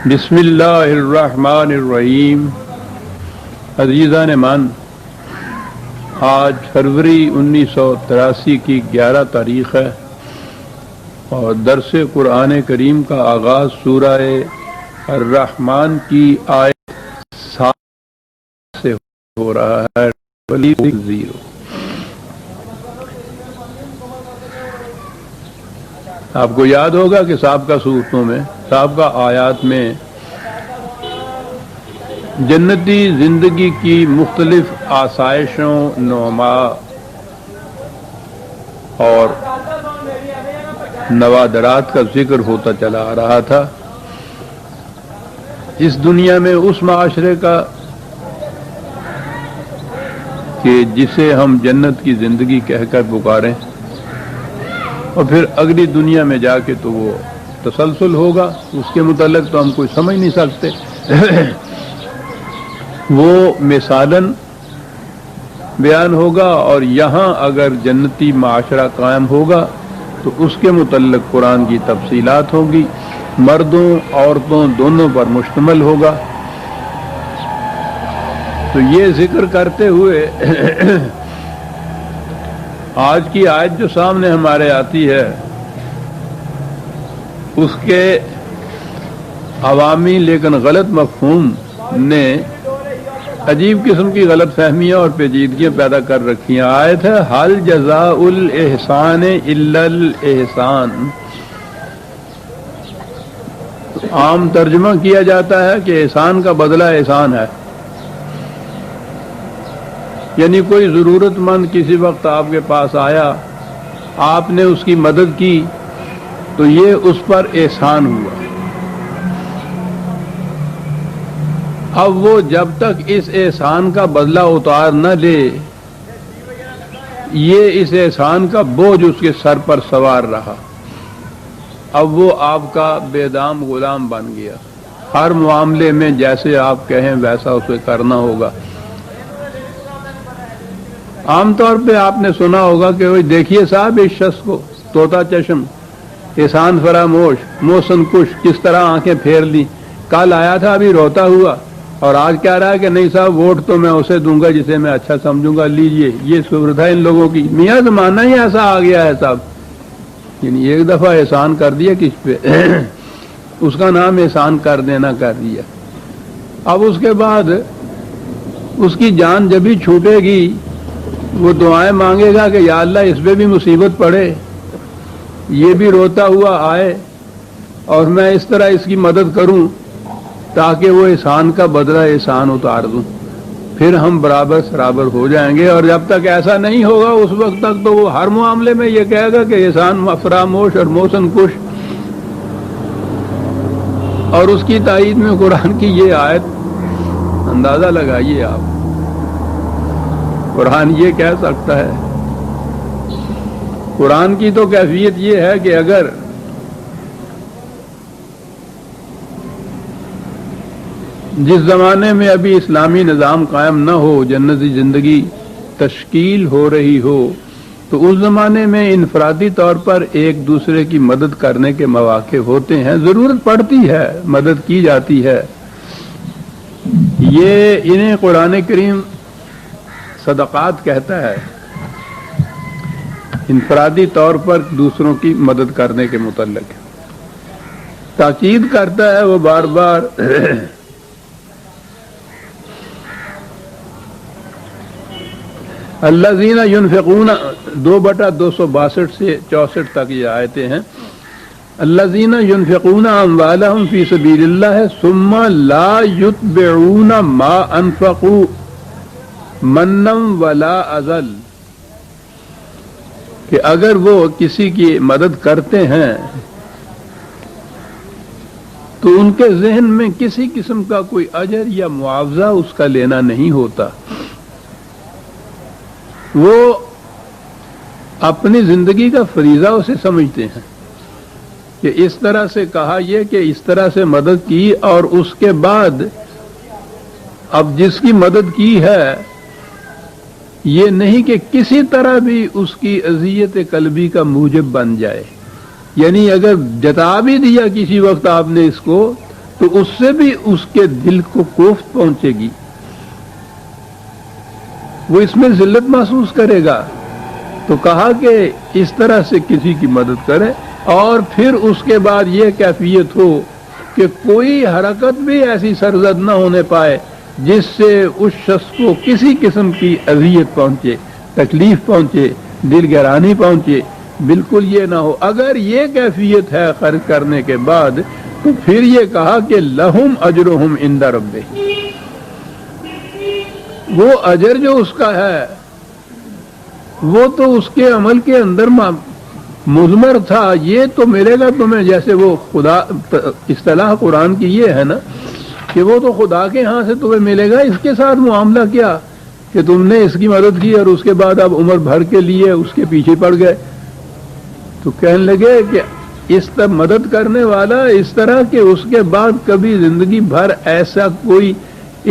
بسم اللہ الرحمن الرحیم۔ عزیزان مان، آج فروری 1983 کی 11 تاریخ ہے اور درس قرآن کریم کا آغاز سورہ الرحمن کی آیت 7 سے ہو رہا ہے۔ آپ کو یاد ہوگا کہ سابقہ صورتوں میں، سابقہ آیات میں جنتی زندگی کی مختلف آسائشوں، نعما اور نوادرات کا ذکر ہوتا چلا آ رہا تھا۔ اس دنیا میں اس معاشرے کا کہ جسے ہم جنت کی زندگی کہہ کر پکاریں، اور پھر اگلی دنیا میں جا کے تو وہ تسلسل ہوگا، اس کے متعلق تو ہم کوئی سمجھ نہیں سکتے۔ وہ مثالاً بیان ہوگا، اور یہاں اگر جنتی معاشرہ قائم ہوگا تو اس کے متعلق قرآن کی تفصیلات ہوں گی، مردوں عورتوں دونوں پر مشتمل ہوگا۔ تو یہ ذکر کرتے ہوئے آج کی آیت جو سامنے ہمارے آتی ہے، اس کے عوامی لیکن غلط مفہوم نے عجیب قسم کی غلط فہمیاں اور پیچیدگیاں پیدا کر رکھی ہیں۔ آیت ہے حل جزاء الاحسان الا الاحسان۔ عام ترجمہ کیا جاتا ہے کہ احسان کا بدلہ احسان ہے، یعنی کوئی ضرورت مند کسی وقت آپ کے پاس آیا، آپ نے اس کی مدد کی تو یہ اس پر احسان ہوا۔ اب وہ جب تک اس احسان کا بدلہ اتار نہ لے، یہ اس احسان کا بوجھ اس کے سر پر سوار رہا۔ اب وہ آپ کا بے دام غلام بن گیا، ہر معاملے میں جیسے آپ کہیں ویسا اسے کرنا ہوگا۔ عام طور پہ آپ نے سنا ہوگا کہ وہ دیکھیے صاحب اس شخص کو، طوطا چشم، احسان فراموش، محسن کش، کس طرح آنکھیں پھیر لی، کل آیا تھا ابھی روتا ہوا، اور آج کہہ رہا ہے کہ نہیں صاحب ووٹ تو میں اسے دوں گا جسے میں اچھا سمجھوں گا، لیجئے۔ یہ صورت ہے ان لوگوں کی۔ میاں زمانہ ہی ایسا آ گیا ہے صاحب، یعنی ایک دفعہ احسان کر دیا کس پہ اس کا نام احسان کر دینا کر دیا۔ اب اس کے بعد اس کی جان جب ہی چھوٹے گی، وہ دعائیں مانگے گا کہ یا اللہ اس پہ بھی مصیبت پڑے، یہ بھی روتا ہوا آئے، اور میں اس طرح اس کی مدد کروں تاکہ وہ احسان کا بدلہ احسان اتار دوں، پھر ہم برابر سرابر ہو جائیں گے۔ اور جب تک ایسا نہیں ہوگا اس وقت تک تو وہ ہر معاملے میں یہ کہے گا کہ احسان فراموش اور محسن کش۔ اور اس کی تائید میں قرآن کی یہ آیت، اندازہ لگائیے آپ، قرآن یہ کہہ سکتا ہے۔ قرآن کی تو کیفیت یہ ہے کہ اگر جس زمانے میں ابھی اسلامی نظام قائم نہ ہو، جنتی زندگی تشکیل ہو رہی ہو، تو اس زمانے میں انفرادی طور پر ایک دوسرے کی مدد کرنے کے مواقع ہوتے ہیں، ضرورت پڑتی ہے، مدد کی جاتی ہے۔ یہ انہیں قرآن کریم صدقات کہتا ہے، انفرادی طور پر دوسروں کی مدد کرنے کے متعلق تاکید کرتا ہے وہ بار بار۔ الذین ینفقون 2/262 سے 64 تک یہ آیتیں ہیں۔ الذین ینفقون اموالہم فی سبیل اللہ ثم لا یتبعون ما انفقوا منم ولا اذل، کہ اگر وہ کسی کی مدد کرتے ہیں تو ان کے ذہن میں کسی قسم کا کوئی اجر یا معاوضہ اس کا لینا نہیں ہوتا، وہ اپنی زندگی کا فریضہ اسے سمجھتے ہیں کہ اس طرح سے کہا یہ کہ اس طرح سے مدد کی، اور اس کے بعد اب جس کی مدد کی ہے یہ نہیں کہ کسی طرح بھی اس کی اذیت قلبی کا موجب بن جائے، یعنی اگر جتا بھی دیا کسی وقت آپ نے اس کو تو اس سے بھی اس کے دل کو کوفت پہنچے گی، وہ اس میں ذلت محسوس کرے گا۔ تو کہا کہ اس طرح سے کسی کی مدد کرے، اور پھر اس کے بعد یہ کیفیت ہو کہ کوئی حرکت بھی ایسی سرزد نہ ہونے پائے جس سے اس شخص کو کسی قسم کی اذیت پہنچے، تکلیف پہنچے، دل گرانی پہنچے، بالکل یہ نہ ہو۔ اگر یہ کیفیت ہے خرچ کرنے کے بعد، تو پھر یہ کہا کہ لہم اجرہم عند ربہم، وہ اجر جو اس کا ہے وہ تو اس کے عمل کے اندر مضمر تھا، یہ تو ملے گا تمہیں۔ جیسے وہ خدا، اصطلاح قرآن کی یہ ہے نا کہ وہ تو خدا کے ہاں سے تمہیں ملے گا، اس کے ساتھ معاملہ کیا کہ تم نے اس کی مدد کی اور اس کے بعد اب عمر بھر کے لیے اس کے پیچھے پڑ گئے۔ تو کہنے لگے کہ اس طرح مدد کرنے والا اس طرح کہ اس کے بعد کبھی زندگی بھر ایسا کوئی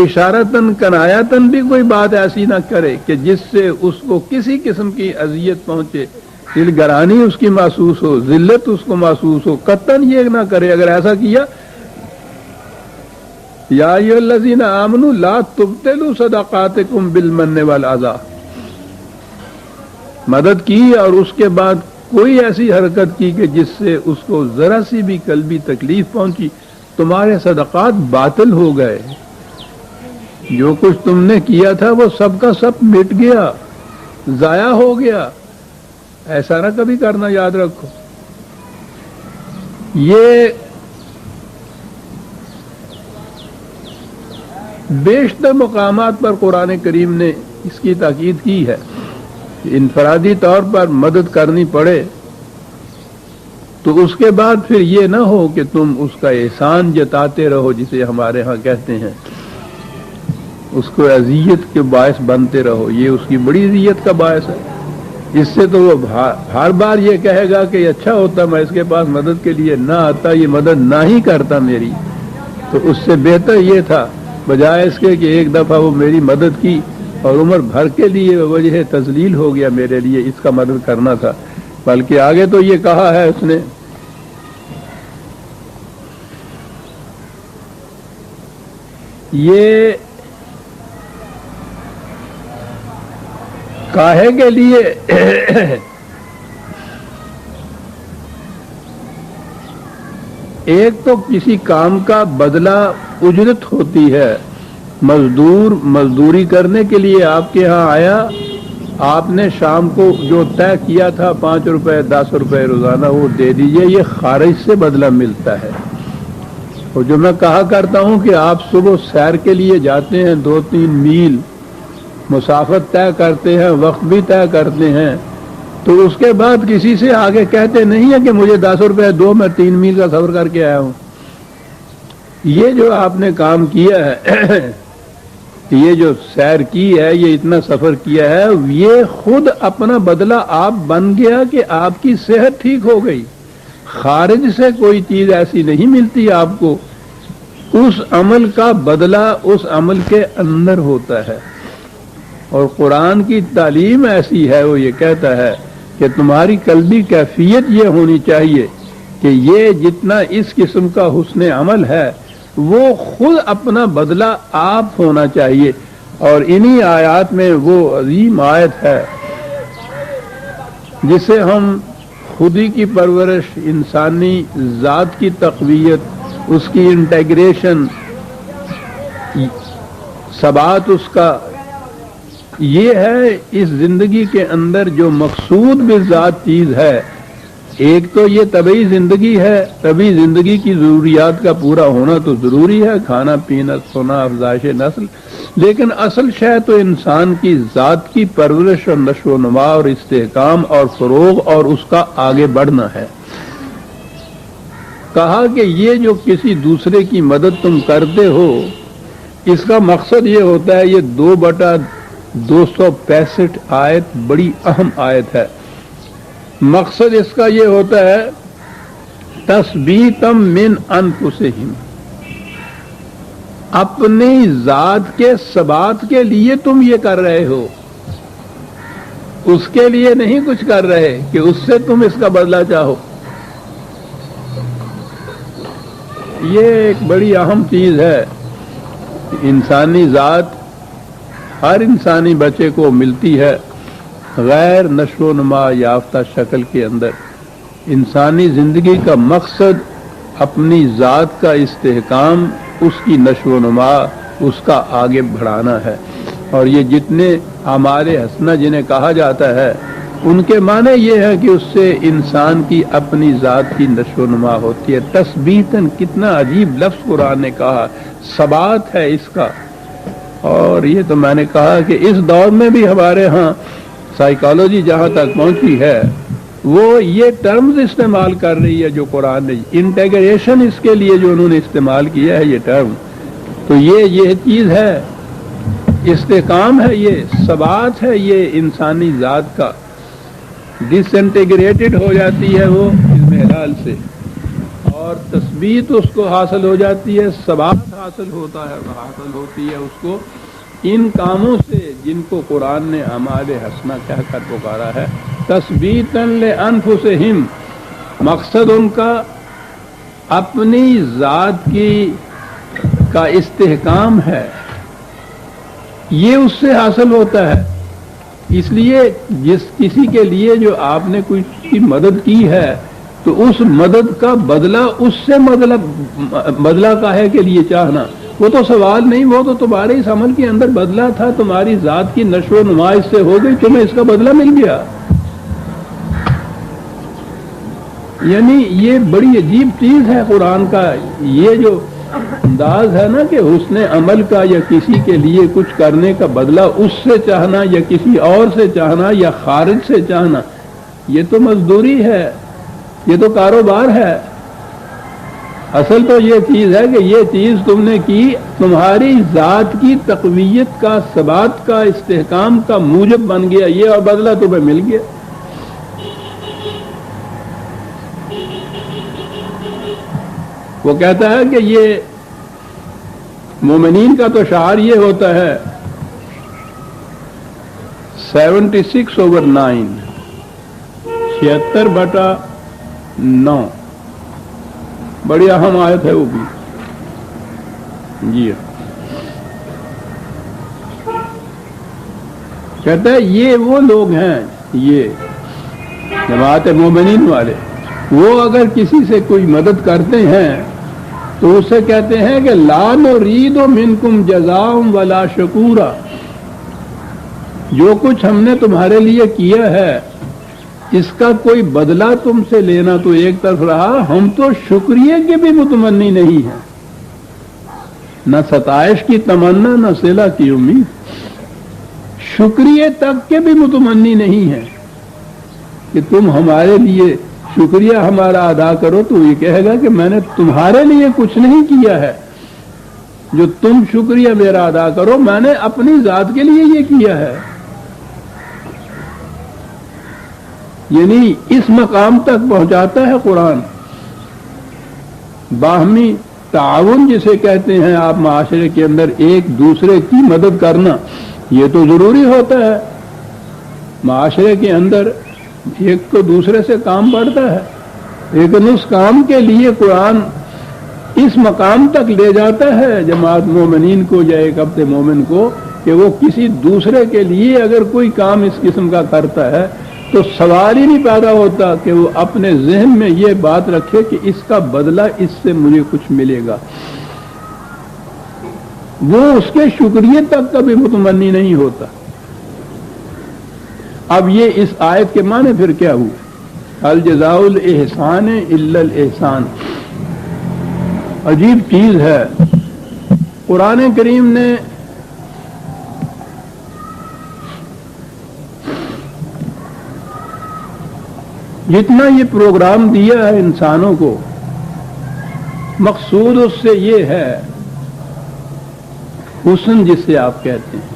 اشارتاً کنایتاً بھی کوئی بات ایسی نہ کرے کہ جس سے اس کو کسی قسم کی اذیت پہنچے، دل گرانی اس کی محسوس ہو، ذلت اس کو محسوس ہو، قطعاً یہ نہ کرے۔ اگر ایسا کیا، یا ایھا الذین آمنوا لا تبطلوا صدقاتکم بالمن والعذی، مدد کی اور اس کے بعد کوئی ایسی حرکت کی کہ جس سے اس کو ذرا سی بھی قلبی تکلیف پہنچی، تمہارے صدقات باطل ہو گئے، جو کچھ تم نے کیا تھا وہ سب کا سب مٹ گیا، ضائع ہو گیا۔ ایسا نہ کبھی کرنا، یاد رکھو۔ یہ بیشتر مقامات پر قرآن کریم نے اس کی تاکید کی ہے کہ انفرادی طور پر مدد کرنی پڑے تو اس کے بعد پھر یہ نہ ہو کہ تم اس کا احسان جتاتے رہو، جسے ہمارے ہاں کہتے ہیں، اس کو اذیت کے باعث بنتے رہو۔ یہ اس کی بڑی اذیت کا باعث ہے۔ اس سے تو وہ ہر بار یہ کہے گا کہ اچھا ہوتا میں اس کے پاس مدد کے لیے نہ آتا، یہ مدد نہ ہی کرتا میری، تو اس سے بہتر یہ تھا بجائے اس کے کہ ایک دفعہ وہ میری مدد کی اور عمر بھر کے لیے وجہ تذلیل ہو گیا میرے لیے، اس کا مدد کرنا تھا۔ بلکہ آگے تو یہ کہا ہے اس نے، یہ کاہے کے لیے ایک تو کسی کام کا بدلہ اجرت ہوتی ہے، مزدور مزدوری کرنے کے لیے آپ کے ہاں آیا، آپ نے شام کو جو طے کیا تھا 5 روپے 10 روپے روزانہ وہ دے دیجئے، یہ خارج سے بدلہ ملتا ہے۔ اور جو میں کہا کرتا ہوں کہ آپ صبح سیر کے لیے جاتے ہیں 2-3 میل مسافت طے کرتے ہیں، وقت بھی طے کرتے ہیں، تو اس کے بعد کسی سے آگے کہتے نہیں ہے کہ مجھے 10 روپے دو، میں 3 میل کا سفر کر کے آیا ہوں۔ یہ جو آپ نے کام کیا ہے، یہ جو سیر کی ہے، یہ اتنا سفر کیا ہے، یہ خود اپنا بدلہ آپ بن گیا کہ آپ کی صحت ٹھیک ہو گئی۔ خارج سے کوئی چیز ایسی نہیں ملتی آپ کو، اس عمل کا بدلہ اس عمل کے اندر ہوتا ہے۔ اور قرآن کی تعلیم ایسی ہے، وہ یہ کہتا ہے کہ تمہاری قلبی کیفیت یہ ہونی چاہیے کہ یہ جتنا اس قسم کا حسن عمل ہے وہ خود اپنا بدلہ آپ ہونا چاہیے۔ اور انہی آیات میں وہ عظیم آیت ہے جسے ہم خودی کی پرورش، انسانی ذات کی تقویت، اس کی انٹیگریشن، ثبات اس کا، یہ ہے اس زندگی کے اندر جو مقصود بالذات چیز ہے۔ ایک تو یہ طبعی زندگی ہے، طبعی زندگی کی ضروریات کا پورا ہونا تو ضروری ہے، کھانا پینا سونا افزائش نسل، لیکن اصل شے تو انسان کی ذات کی پرورش اور نشو و نما اور استحکام اور فروغ اور اس کا آگے بڑھنا ہے۔ کہا کہ یہ جو کسی دوسرے کی مدد تم کرتے ہو، اس کا مقصد یہ ہوتا ہے، یہ 2/265 آیت بڑی اہم آیت ہے۔ مقصد اس کا یہ ہوتا ہے تثبیتم من انفسہم، اپنی ذات کے ثبات کے لیے تم یہ کر رہے ہو، اس کے لیے نہیں کچھ کر رہے کہ اس سے تم اس کا بدلہ چاہو۔ یہ ایک بڑی اہم چیز ہے. انسانی ذات ہر انسانی بچے کو ملتی ہے غیر نشو و نما یافتہ شکل کے اندر. انسانی زندگی کا مقصد اپنی ذات کا استحکام، اس کی نشو و نما، اس کا آگے بڑھانا ہے. اور یہ جتنے اعمال حسنہ جنہیں کہا جاتا ہے ان کے معنی یہ ہے کہ اس سے انسان کی اپنی ذات کی نشو و نما ہوتی ہے. تثبیتاً، کتنا عجیب لفظ قرآن نے کہا، ثبات ہے اس کا. اور یہ تو میں نے کہا کہ اس دور میں بھی ہمارے ہاں سائیکالوجی جہاں تک پہنچی ہے وہ یہ ٹرمز استعمال کر رہی ہے جو قرآن نے، انٹیگریشن اس کے لیے جو انہوں نے استعمال کیا ہے یہ ٹرم. تو یہ چیز ہے، استحکام ہے، یہ ثبات ہے، یہ انسانی ذات کا. ڈس انٹیگریٹڈ ہو جاتی ہے وہ علم حلال سے، اور تثبیت اس کو حاصل ہو جاتی ہے، ثبات حاصل ہوتی ہے اس کو ان کاموں سے جن کو قرآن نے اعمال حسنہ کہہ کر پکارا ہے. تثبیتاً لانفسہم، مقصد ان کا اپنی ذات کا استحکام ہے، یہ اس سے حاصل ہوتا ہے. اس لیے جس کسی کے لیے جو آپ نے کوئی کی مدد کی ہے تو اس مدد کا بدلہ اس سے بدلہ کاہے کے لیے چاہنا، وہ تو سوال نہیں، وہ تو تمہارے اس عمل کے اندر بدلہ تھا، تمہاری ذات کی نشو و نما اس سے ہو گئی، تمہیں اس کا بدلہ مل گیا. یعنی یہ بڑی عجیب چیز ہے قرآن کا یہ جو انداز ہے نا کہ حسن عمل کا یا کسی کے لیے کچھ کرنے کا بدلہ اس سے چاہنا یا کسی اور سے چاہنا یا خارج سے چاہنا، یہ تو مزدوری ہے، یہ تو کاروبار ہے. اصل تو یہ چیز ہے کہ یہ چیز تم نے کی، تمہاری ذات کی تقویت کا، ثبات کا، استحکام کا موجب بن گیا یہ، اور بدلہ تمہیں مل گیا. وہ کہتا ہے کہ یہ مومنین کا تو شعار یہ ہوتا ہے 76/9، 76/9، بڑی اہم آیت ہے وہ بھی. جی کہتا ہے یہ وہ لوگ ہیں، یہ جماعت مومنین والے، وہ اگر کسی سے کوئی مدد کرتے ہیں تو اسے کہتے ہیں کہ لا نرید منکم جزاء ولا شکورا، جو کچھ ہم نے تمہارے لیے کیا ہے اس کا کوئی بدلہ تم سے لینا تو ایک طرف رہا، ہم تو شکریہ کے بھی متمنی نہیں ہیں، نہ ستائش کی تمنا نہ صلہ کی امید، شکریہ تک کے بھی متمنی نہیں ہے کہ تم ہمارے لیے شکریہ ہمارا ادا کرو. تو یہ کہے گا کہ میں نے تمہارے لیے کچھ نہیں کیا ہے جو تم شکریہ میرا ادا کرو، میں نے اپنی ذات کے لیے یہ کیا ہے. یعنی اس مقام تک پہنچاتا ہے قرآن. باہمی تعاون جسے کہتے ہیں آپ معاشرے کے اندر ایک دوسرے کی مدد کرنا، یہ تو ضروری ہوتا ہے. معاشرے کے اندر ایک کو دوسرے سے کام بڑھتا ہے، لیکن اس کام کے لیے قرآن اس مقام تک لے جاتا ہے جماعت مومنین کو یا ایک عبد مومن کو کہ وہ کسی دوسرے کے لیے اگر کوئی کام اس قسم کا کرتا ہے تو سوال ہی نہیں پیدا ہوتا کہ وہ اپنے ذہن میں یہ بات رکھے کہ اس کا بدلہ اس سے مجھے کچھ ملے گا. وہ اس کے شکریہ تک کبھی متمنی نہیں ہوتا. اب یہ اس آیت کے معنی پھر کیا ہوئے؟ الجزاء الاحسان الا الاحسان. عجیب چیز ہے. قرآن کریم نے جتنا یہ پروگرام دیا ہے انسانوں کو، مقصود اس سے یہ ہے حسن جسے آپ کہتے ہیں،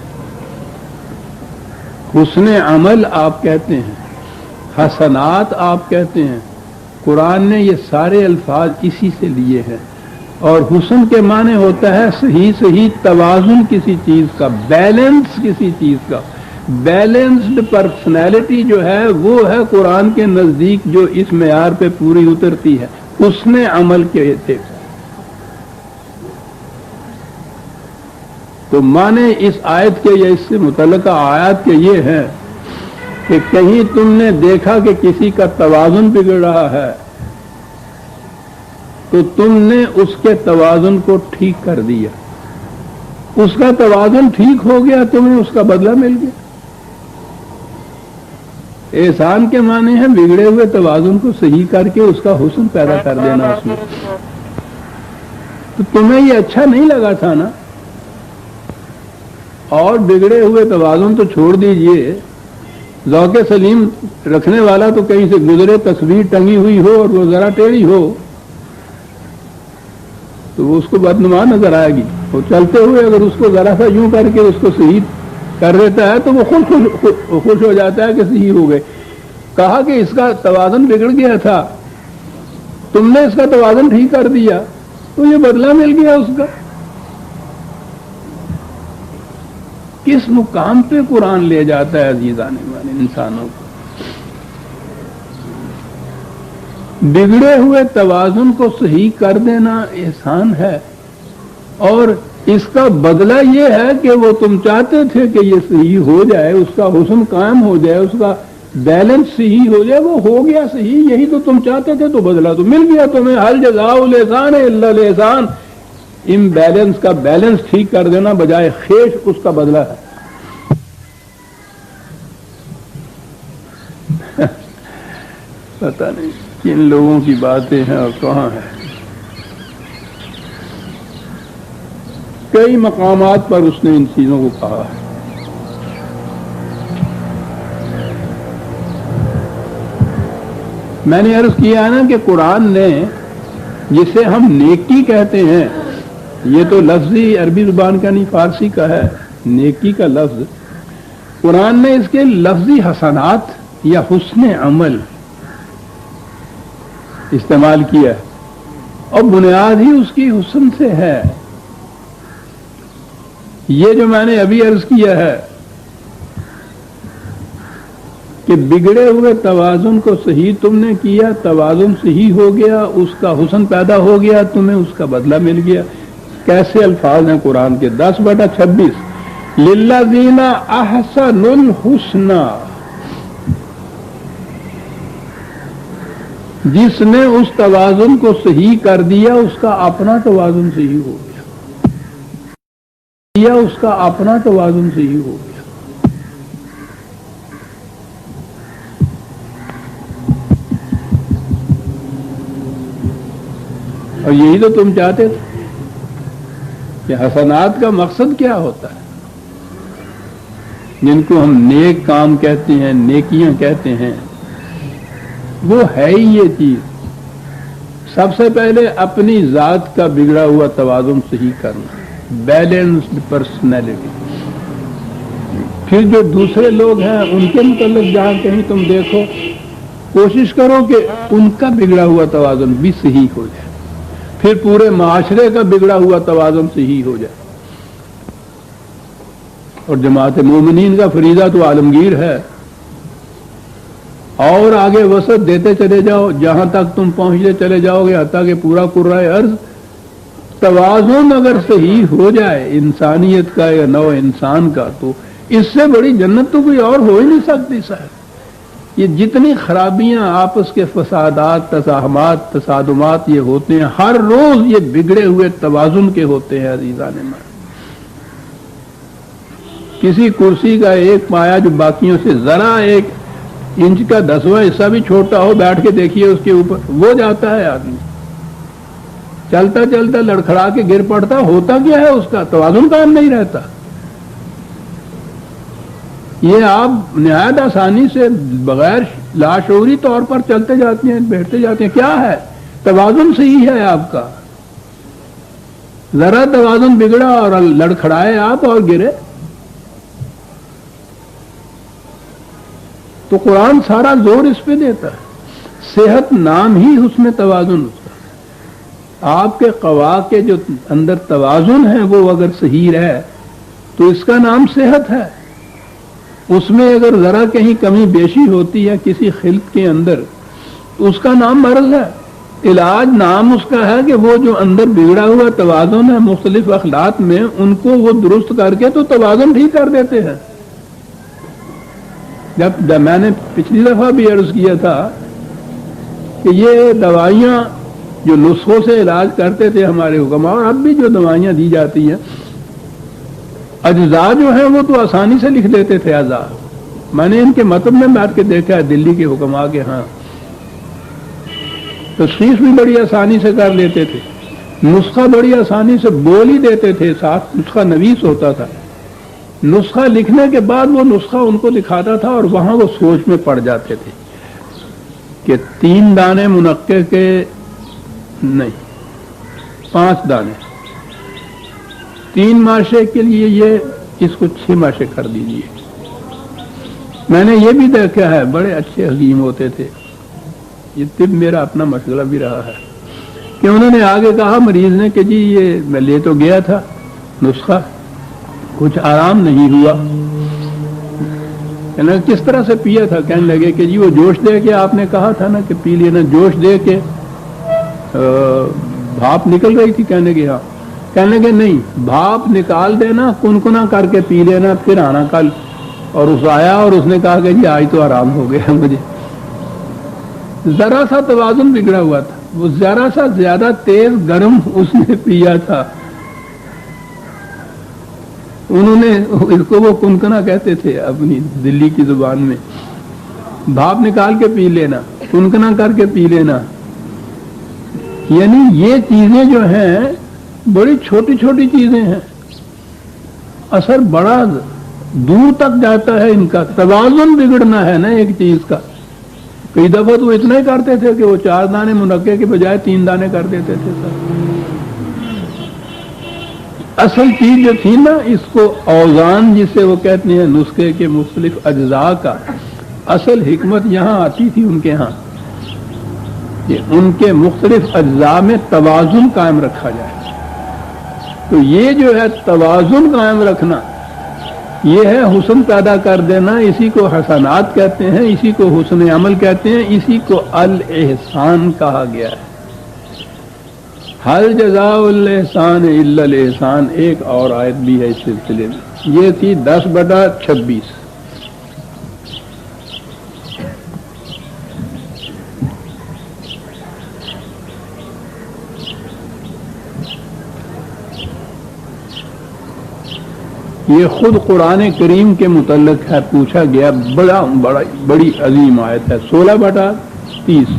حسن عمل آپ کہتے ہیں، حسنات آپ کہتے ہیں. قرآن نے یہ سارے الفاظ اسی سے لیے ہیں. اور حسن کے معنی ہوتا ہے صحیح توازن کسی چیز کا، بیلنس کسی چیز کا. بیلنسڈ پرسنالٹی جو ہے وہ ہے قرآن کے نزدیک جو اس معیار پہ پوری اترتی ہے حسن عمل کے اعتبار سے. تو معنی اس آیت کے یا اس سے متعلقہ آیات کے یہ ہیں کہ کہیں تم نے دیکھا کہ کسی کا توازن بگڑ رہا ہے تو تم نے اس کے توازن کو ٹھیک کر دیا، اس کا توازن ٹھیک ہو گیا، تمہیں اس کا بدلہ مل گیا۔ احسان کے معنی ہے بگڑے ہوئے توازن کو صحیح کر کے اس کا حسن پیدا کر دینا اس میں۔ تو تمہیں یہ اچھا نہیں لگا تھا نا، اور بگڑے ہوئے توازن تو چھوڑ دیجئے، ذوق سلیم رکھنے والا تو کہیں سے گزرے، تصویر ٹنگی ہوئی ہو اور وہ ذرا ٹیڑھی ہو تو وہ اس کو بدنما نظر آئے گی۔ وہ چلتے ہوئے اگر اس کو ذرا سا یوں کر کے اس کو صحیح کر دیتا ہے تو وہ خوش ہو جاتا ہے کہ صحیح ہو گئے۔ کہا کہ اس کا توازن بگڑ گیا تھا، تم نے اس کا توازن ٹھیک کر دیا تو یہ بدلہ مل گیا اس کا۔ کس مقام پہ قرآن لے جاتا ہے عزیزان والے انسانوں کو۔ بگڑے ہوئے توازن کو صحیح کر دینا احسان ہے، اور اس کا بدلہ یہ ہے کہ وہ تم چاہتے تھے کہ یہ صحیح ہو جائے، اس کا حسن قائم ہو جائے، اس کا بیلنس صحیح ہو جائے، وہ ہو گیا صحیح، یہی تو تم چاہتے تھے، تو بدلہ تو مل گیا تمہیں۔ حل جزاء الاحسان الا الاحسان، امبیلنس کا بیلنس ٹھیک کر دینا بجائے خیش اس کا بدلہ ہے۔ پتہ نہیں کن لوگوں کی باتیں ہیں اور کہاں ہیں۔ کئی مقامات پر اس نے ان چیزوں کو کہا ہے۔ میں نے عرض کیا نا کہ قرآن نے جسے ہم نیکی کہتے ہیں، یہ تو لفظی عربی زبان کا نہیں فارسی کا ہے، نیکی کا لفظ قرآن نے اس کے لفظی حسنات یا حسن عمل استعمال کیا ہے، اور بنیاد ہی اس کی حسن سے ہے۔ یہ جو میں نے ابھی عرض کیا ہے کہ بگڑے ہوئے توازن کو صحیح تم نے کیا، توازن صحیح ہو گیا، اس کا حسن پیدا ہو گیا، تمہیں اس کا بدلہ مل گیا۔ کیسے الفاظ ہیں قرآن کے؟ 10/26 للذین احسنوا الحسنی، جس نے اس توازن کو صحیح کر دیا اس کا اپنا توازن صحیح ہو گیا، اس کا اپنا توازن صحیح ہو گیا۔ اور یہی تو تم چاہتے تھے کہ حسنات کا مقصد کیا ہوتا ہے، جن کو ہم نیک کام کہتے ہیں، نیکیاں کہتے ہیں، وہ ہے ہی یہ چیز۔ سب سے پہلے اپنی ذات کا بگڑا ہوا توازن صحیح کرنا، بیلنسڈ پرسنالٹی۔ پھر جو دوسرے لوگ ہیں ان کے متعلق جہاں کہیں تم دیکھو، کوشش کرو کہ ان کا بگڑا ہوا توازن بھی صحیح ہو جائے، پھر پورے معاشرے کا بگڑا ہوا توازن صحیح ہو جائے۔ اور جماعت مومنین کا فریضہ تو عالمگیر ہے، اور آگے وسعت دیتے چلے جاؤ، جہاں تک تم پہنچتے چلے جاؤ گے، حتیٰ کہ پورا قرۂ ارض توازن اگر صحیح ہو جائے انسانیت کا یا نو انسان کا، تو اس سے بڑی جنت تو کوئی اور ہو ہی نہیں سکتی صاحب۔ یہ جتنی خرابیاں، آپس کے فسادات، تزاحمات، تصادمات یہ ہوتے ہیں، ہر روز یہ بگڑے ہوئے توازن کے ہوتے ہیں عزیزان من۔ کسی کرسی کا ایک پایا جو باقیوں سے ذرا 1 انچ کا 10واں حصہ بھی چھوٹا ہو، بیٹھ کے دیکھیے اس کے اوپر، وہ جاتا ہے آدمی، چلتا چلتا لڑکھڑا کے گر پڑتا، ہوتا کیا ہے؟ اس کا توازن قائم نہیں رہتا۔ یہ آپ نہایت آسانی سے بغیر لاشعوری طور پر چلتے جاتے ہیں، بیٹھتے جاتے ہیں، کیا ہے؟ توازن صحیح ہے آپ کا، ذرا توازن بگڑا اور لڑکھڑائے آپ اور گرے۔ تو قرآن سارا زور اس پہ دیتا ہے۔ صحت نام ہی حسن توازن اس کا۔ آپ کے قوا کے جو اندر توازن ہے وہ اگر صحیح رہے تو اس کا نام صحت ہے۔ اس میں اگر ذرا کہیں کمی بیشی ہوتی ہے کسی خلق کے اندر تو اس کا نام مرض ہے۔ علاج نام اس کا ہے کہ وہ جو اندر بگڑا ہوا توازن ہے مختلف اخلاق میں، ان کو وہ درست کر کے تو توازن ٹھیک کر دیتے ہیں۔ جب میں نے پچھلی دفعہ بھی عرض کیا تھا کہ یہ دوائیاں جو نسخوں سے علاج کرتے تھے ہمارے حکماء، اور اب بھی جو دوائیاں دی جاتی ہیں، اجزاء جو ہیں وہ تو آسانی سے لکھ دیتے تھے اعضاء۔ میں نے ان کے مطلب میں بیٹھ کے دیکھا ہے دلی کے حکماء کے ہاں، تشخیص بھی بڑی آسانی سے کر لیتے تھے، نسخہ بڑی آسانی سے بول ہی دیتے تھے، ساتھ نسخہ نویس ہوتا تھا، نسخہ لکھنے کے بعد وہ نسخہ ان کو دکھاتا تھا اور وہاں وہ سوچ میں پڑ جاتے تھے کہ 3 دانے منقع کے نہیں، 5 دانے، 3 ماشے کے لیے یہ اس کو 6 ماشے کر دیجیے۔ میں نے یہ بھی دیکھا ہے، بڑے اچھے حکیم ہوتے تھے، یہ طب میرا اپنا مشغلہ بھی رہا ہے، کہ انہوں نے آگے کہا مریض نے کہ جی یہ میں لے تو گیا تھا نسخہ، کچھ آرام نہیں ہوا، کس طرح سے پیا تھا؟ کہنے لگے کہ جی وہ جوش دے کے آپ نے کہا تھا نا کہ پی لینا، جوش دے کے بھاپ نکل رہی تھی، کہنے لگے ہاں، کہنے لگے نہیں، بھاپ نکال دینا، کنکنا کر کے پی لینا، پھر آنا کل۔ اور اس آیا اور اس نے کہا کہ جی آج تو آرام ہو گیا مجھے۔ ذرا سا توازن بگڑا ہوا تھا، وہ ذرا سا زیادہ تیز گرم اس نے پیا تھا، انہوں نے اس کو وہ کنکنا کہتے تھے اپنی دلی کی زبان میں، بھاپ نکال کے پی لینا، کنکنا کر کے پی لینا۔ یعنی یہ چیزیں جو ہیں بڑی چھوٹی چھوٹی چیزیں ہیں، اثر بڑا دور تک جاتا ہے ان کا۔ توازن بگڑنا ہے نا ایک چیز کا۔ کئی دفعہ تو اتنا ہی کرتے تھے کہ وہ 4 دانے منقع کے بجائے 3 دانے کر دیتے تھے سر۔ اصل چیز جو تھی نا، اس کو اوزان جسے وہ کہتے ہیں نسخے کے مختلف اجزاء کا، اصل حکمت یہاں آتی تھی ان کے ہاں کہ ان کے مختلف اجزاء میں توازن قائم رکھا جائے۔ تو یہ جو ہے توازن قائم رکھنا، یہ ہے حسن پیدا کر دینا، اسی کو حسنات کہتے ہیں، اسی کو حسن عمل کہتے ہیں، اسی کو الاحسان کہا گیا ہے۔ حل جزاء الاحسان الا الاحسان، ایک اور آیت بھی ہے اس سلسلے میں، یہ تھی 10/26۔ یہ خود قرآن کریم کے متعلق ہے، پوچھا گیا، بڑی عظیم آیت ہے، 16/30۔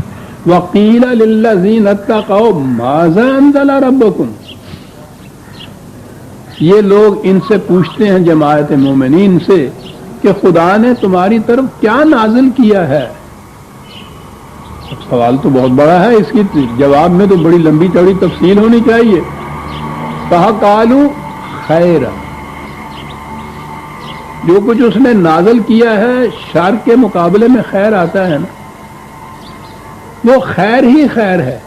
وَقِيلَ لِلَّذِينَ اتَّقَوْا مَاذَا أَنزَلَ رَبُّكُمْ، یہ لوگ ان سے پوچھتے ہیں جماعت مومنین سے کہ خدا نے تمہاری طرف کیا نازل کیا ہے۔ سوال تو بہت بڑا ہے، اس کی جواب میں تو بڑی لمبی چوڑی تفصیل ہونی چاہیے۔ کہا قالوا خیرا، جو کچھ اس نے نازل کیا ہے شر کے مقابلے میں خیر آتا ہے نا، وہ خیر ہی خیر ہے۔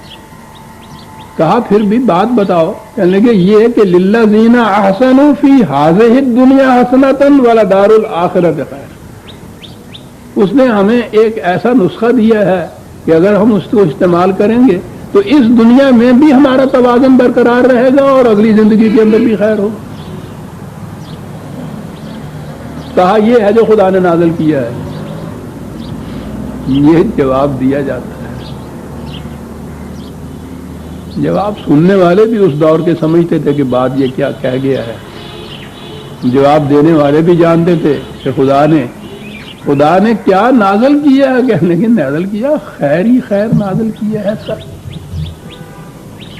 کہا پھر بھی بات بتاؤ، کہنے لگے یہ کہ للذین احسنوا فی ہذہ الدنیا حسنۃ ولدار الآخرۃ خیر، اس نے ہمیں ایک ایسا نسخہ دیا ہے کہ اگر ہم اس کو استعمال کریں گے تو اس دنیا میں بھی ہمارا توازن برقرار رہے گا اور اگلی زندگی کے اندر بھی خیر ہوگا۔ کہا یہ ہے جو خدا نے نازل کیا ہے۔ یہ جواب دیا جاتا ہے، جواب سننے والے بھی اس دور کے سمجھتے تھے کہ بات یہ کیا کہہ گیا ہے، جواب دینے والے بھی جانتے تھے کہ خدا نے کیا نازل کیا ہے، کہنے کے نازل کیا خیر ہی خیر نازل کیا ہے سر،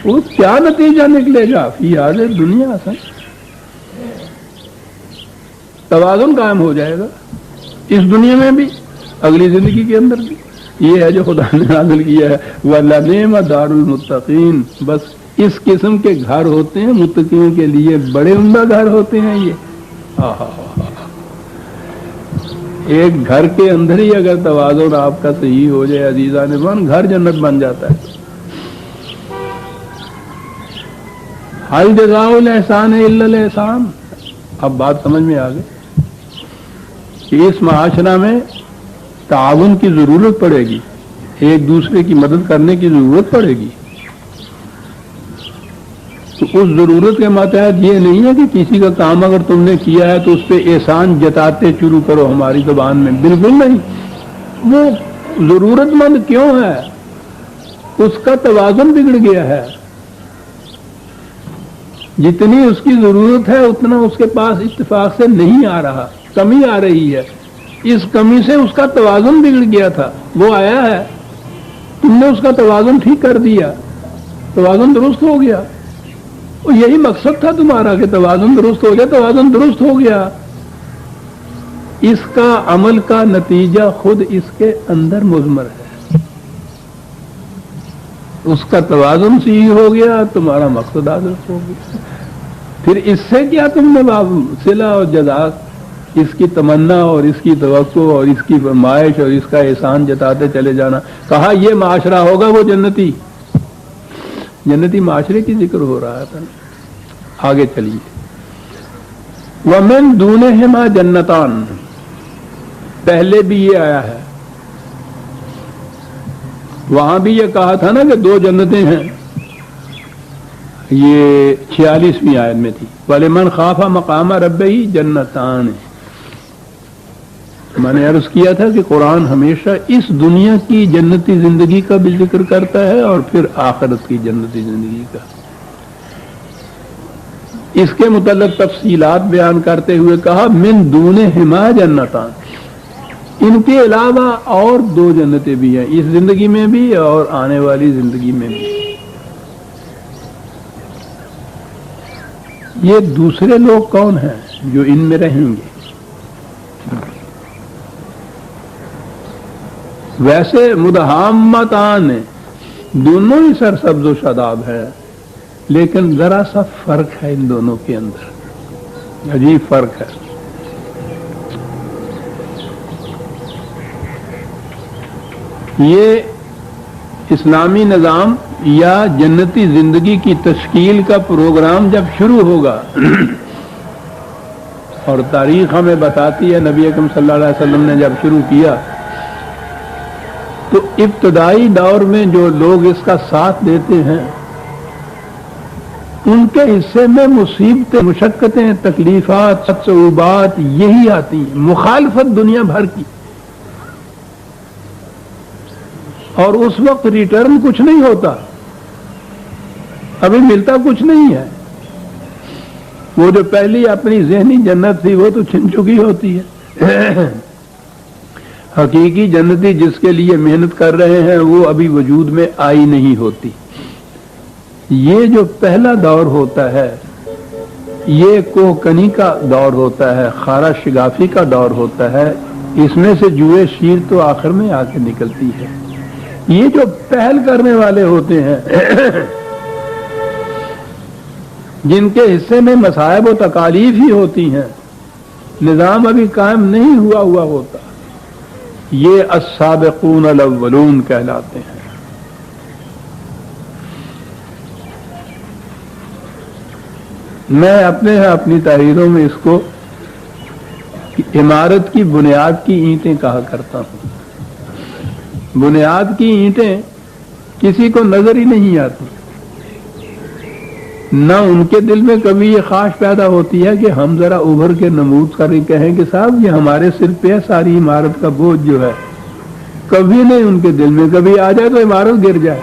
وہ کیا نتیجہ نکلے گا فی ہذہ الدنیا سر، توازن قائم ہو جائے گا اس دنیا میں بھی اگلی زندگی کے اندر بھی۔ یہ ہے جو خدا نے نازل کیا ہے۔ وَلَنِعْمَ دَارُ الْمُتَّقِينَ، بس اس قسم کے گھر ہوتے ہیں متقیوں کے لیے، بڑے عمدہ گھر ہوتے ہیں یہ۔ ایک گھر کے اندر ہی اگر توازن آپ کا صحیح ہو جائے عزیزان من، گھر جنت بن جاتا ہے۔ حل جزاء الاحسان الا الاحسان، اب بات سمجھ میں آ گئی کہ اس معاشرہ میں تعاون کی ضرورت پڑے گی، ایک دوسرے کی مدد کرنے کی ضرورت پڑے گی، تو اس ضرورت کے ماتحت یہ نہیں ہے کہ کسی کا کام اگر تم نے کیا ہے تو اس پہ احسان جتاتے شروع کرو ہماری زبان میں، بالکل نہیں۔ وہ ضرورت مند کیوں ہے؟ اس کا توازن بگڑ گیا ہے، جتنی اس کی ضرورت ہے اتنا اس کے پاس اتفاق سے نہیں آ رہا، کمی آ رہی ہے، اس کمی سے اس کا توازن بگڑ گیا تھا، وہ آیا ہے، تم نے اس کا توازن ٹھیک کر دیا، توازن درست ہو گیا، اور یہی مقصد تھا تمہارا کہ توازن درست ہو گیا، توازن درست ہو گیا، اس کا عمل کا نتیجہ خود اس کے اندر مضمر ہے، اس کا توازن صحیح ہو گیا، تمہارا مقصد حاصل ہو گیا، پھر اس سے کیا تم نے صلہ اور جزا، اس کی تمنا اور اس کی توقع اور اس کی فرمائش اور اس کا احسان جتاتے چلے جانا، کہا یہ معاشرہ ہوگا وہ جنتی معاشرے کی ذکر ہو رہا تھا۔ آگے چلیے، وَمِن دُونِهِمَا جَنَّتَانِ، پہلے بھی یہ آیا ہے، وہاں بھی یہ کہا تھا نا کہ دو جنتیں ہیں، یہ 46ویں آیت میں تھی، وَلِمَنْ خَافَ مَقَامَ رَبِّهِ جَنَّتَانِ۔ میں نے عرض کیا تھا کہ قرآن ہمیشہ اس دنیا کی جنتی زندگی کا بھی ذکر کرتا ہے اور پھر آخرت کی جنتی زندگی کا، اس کے متعلق تفصیلات بیان کرتے ہوئے کہا من دونہما جنتان، ان کے علاوہ اور دو جنتیں بھی ہیں، اس زندگی میں بھی اور آنے والی زندگی میں بھی۔ یہ دوسرے لوگ کون ہیں جو ان میں رہیں گے؟ ویسے مدہامتان دونوں ہی سرسبز و شاداب ہیں، لیکن ذرا سا فرق ہے ان دونوں کے اندر، عجیب فرق ہے۔ یہ اسلامی نظام یا جنتی زندگی کی تشکیل کا پروگرام جب شروع ہوگا، اور تاریخ ہمیں بتاتی ہے نبی اکرم صلی اللہ علیہ وسلم نے جب شروع کیا تو ابتدائی دور میں جو لوگ اس کا ساتھ دیتے ہیں ان کے حصے میں مصیبتیں، مشقتیں، تکلیفات، صعوبات یہی آتی ہیں، مخالفت دنیا بھر کی، اور اس وقت ریٹرن کچھ نہیں ہوتا، ابھی ملتا کچھ نہیں ہے، وہ جو پہلی اپنی ذہنی جنت تھی وہ تو چھن چکی ہوتی ہے، حقیقی جنتی جس کے لیے محنت کر رہے ہیں وہ ابھی وجود میں آئی نہیں ہوتی۔ یہ جو پہلا دور ہوتا ہے یہ کوکنی کا دور ہوتا ہے، خارا شگافی کا دور ہوتا ہے، اس میں سے جوئے شیر تو آخر میں آ کے نکلتی ہے۔ یہ جو پہل کرنے والے ہوتے ہیں جن کے حصے میں مصائب و تکالیف ہی ہوتی ہیں، نظام ابھی قائم نہیں ہوا ہوتا، یہ السابقون الاولون کہلاتے ہیں۔ میں اپنی تحریروں میں اس کو عمارت کی بنیاد کی اینٹیں کہا کرتا ہوں۔ بنیاد کی اینٹیں کسی کو نظر ہی نہیں آتی، نہ ان کے دل میں کبھی یہ خواہش پیدا ہوتی ہے کہ ہم ذرا ابھر کے نمود کریں، کہیں کہ صاحب یہ ہمارے سر پہ ہے ساری عمارت کا بوجھ جو ہے، کبھی نہیں ان کے دل میں، کبھی آ جائے تو عمارت گر جائے۔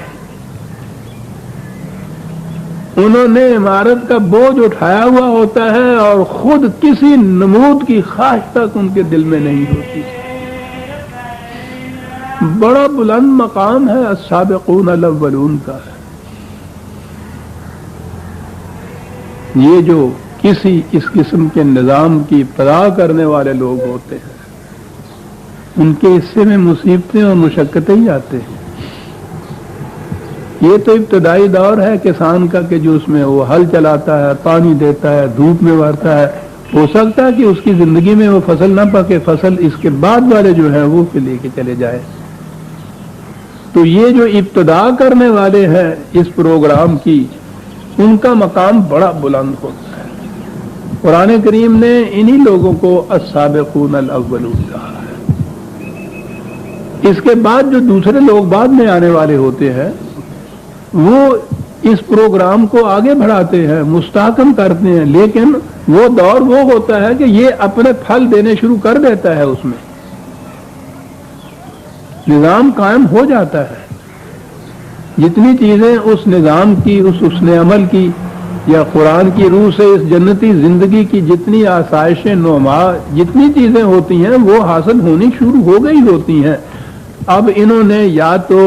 انہوں نے عمارت کا بوجھ اٹھایا ہوا ہوتا ہے اور خود کسی نمود کی خواہش تک ان کے دل میں نہیں ہوتی۔ بڑا بلند مقام ہے السابقون الاولون کا۔ یہ جو کسی اس قسم کے نظام کی ابتدا کرنے والے لوگ ہوتے ہیں ان کے حصے میں مصیبتیں اور مشقتیں ہی آتے ہیں۔ یہ تو ابتدائی دور ہے کسان کا کہ جو اس میں وہ ہل چلاتا ہے، پانی دیتا ہے، دھوپ میں وارتا ہے، ہو سکتا ہے کہ اس کی زندگی میں وہ فصل نہ پکے، فصل اس کے بعد والے جو ہیں وہ پھر لے کے چلے جائے۔ تو یہ جو ابتدا کرنے والے ہیں اس پروگرام کی، ان کا مقام بڑا بلند ہوتا ہے۔ قرآن کریم نے انہی لوگوں کو السابقون الاولون کہا ہے۔ اس کے بعد جو دوسرے لوگ بعد میں آنے والے ہوتے ہیں وہ اس پروگرام کو آگے بڑھاتے ہیں، مستحکم کرتے ہیں، لیکن وہ دور وہ ہوتا ہے کہ یہ اپنے پھل دینے شروع کر دیتا ہے، اس میں نظام قائم ہو جاتا ہے۔ جتنی چیزیں اس نظام کی، اس حسن عمل کی یا قرآن کی روح سے اس جنتی زندگی کی جتنی آسائشیں، نعما، جتنی چیزیں ہوتی ہیں وہ حاصل ہونی شروع ہو گئی ہوتی ہیں۔ اب انہوں نے یا تو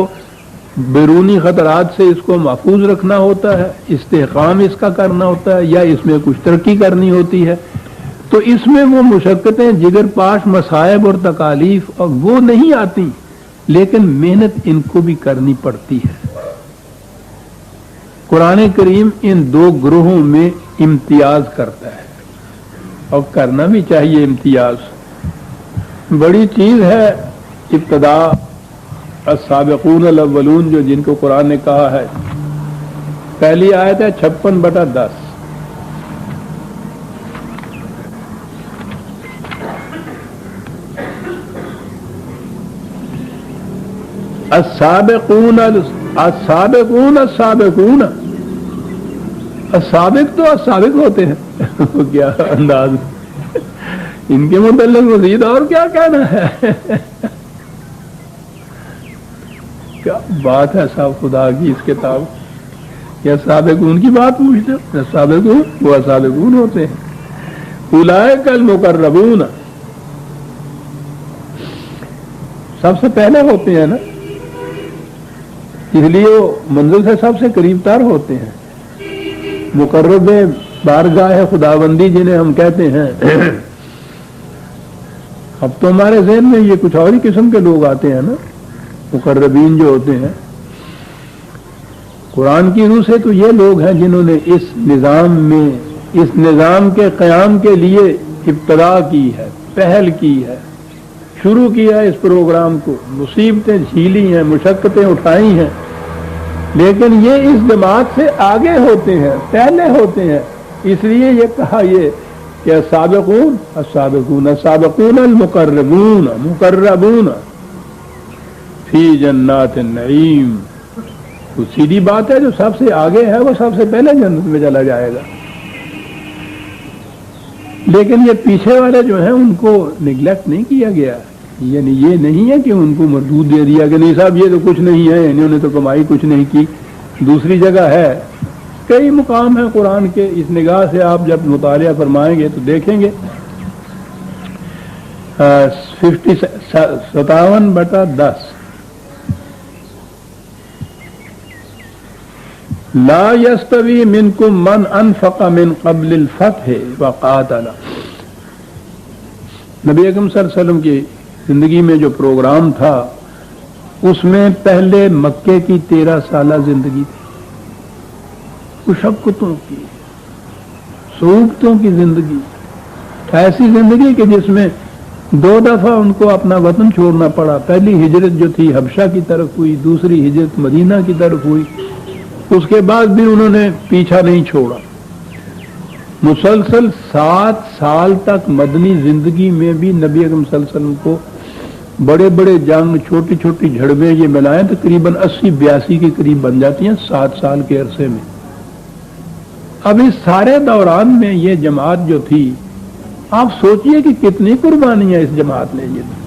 بیرونی خطرات سے اس کو محفوظ رکھنا ہوتا ہے، استحکام اس کا کرنا ہوتا ہے، یا اس میں کچھ ترقی کرنی ہوتی ہے، تو اس میں وہ مشقتیں، جگر پاش مصائب اور تکالیف اور وہ نہیں آتی، لیکن محنت ان کو بھی کرنی پڑتی ہے۔ قرآن کریم ان دو گروہوں میں امتیاز کرتا ہے، اور کرنا بھی چاہیے امتیاز۔ بڑی چیز ہے ابتدا السابقون الاولون، جو جن کو قرآن نے کہا ہے، پہلی آیت ہے 56/10۔ السابقون السابقون السابقون، السابق تو السابق ہوتے ہیں کیا انداز، ان کے متعلق مزید اور کیا کہنا ہے؟ کیا بات ہے صاحب خدا کی اس کتاب، کیا سابقون کی بات پوچھتے ہو؟ سابقون وہ سابقون ہوتے ہیں، اولئک المقربون، سب سے پہلے ہوتے ہیں نا، اس لیے وہ منزل سے سب سے قریب تر ہوتے ہیں، مقرب بارگاہ خداوندی جنہیں ہم کہتے ہیں۔ اب تو ہمارے ذہن میں یہ کچھ اور ہی قسم کے لوگ آتے ہیں نا، مقربین جو ہوتے ہیں۔ قرآن کی روح سے تو یہ لوگ ہیں جنہوں نے اس نظام میں، اس نظام کے قیام کے لیے ابتدا کی ہے، پہل کی ہے، شروع کیا ہے اس پروگرام کو، مصیبتیں جھیلی ہیں، مشقتیں اٹھائی ہیں، لیکن یہ اس جماعت سے آگے ہوتے ہیں، پہلے ہوتے ہیں، اس لیے یہ کہا یہ کہ السابقون السابقون السابقون المقربون مقربون فی جنات النعیم۔ تو سیدھی بات ہے، جو سب سے آگے ہے وہ سب سے پہلے جنت میں چلا جائے گا، لیکن یہ پیچھے والے جو ہیں ان کو نگلیکٹ نہیں کیا گیا، یعنی یہ نہیں ہے کہ ان کو مردود دے دیا کہ نہیں صاحب یہ تو کچھ نہیں ہے، انہوں نے تو کمائی کچھ نہیں کی۔ دوسری جگہ ہے، کئی مقام ہیں قرآن کے، اس نگاہ سے آپ جب مطالعہ فرمائیں گے تو دیکھیں گے۔ 57/10 لا يستوي منكم من انفق من قبل الفتح وقاتل۔ نبی اکرم صلی اللہ علیہ وسلم کی زندگی میں جو پروگرام تھا اس میں پہلے مکے کی 13 سالہ زندگی تھی، مشقتوں کی، صعوبتوں کی زندگی، ایسی زندگی کہ جس میں 2 دفعہ ان کو اپنا وطن چھوڑنا پڑا۔ پہلی ہجرت جو تھی حبشہ کی طرف ہوئی، دوسری ہجرت مدینہ کی طرف ہوئی، اس کے بعد بھی انہوں نے پیچھا نہیں چھوڑا۔ مسلسل 7 سال تک مدنی زندگی میں بھی نبی اکرم صلی اللہ علیہ وسلم کو بڑے بڑے جنگ، چھوٹی چھوٹی جھڑپیں یہ ملائیں تقریباً 80-82 کے قریب بن جاتی ہیں 7 سال کے عرصے میں۔ اب اس سارے دوران میں یہ جماعت جو تھی، آپ سوچئے کہ کتنی قربانیاں اس جماعت نے یہ دی۔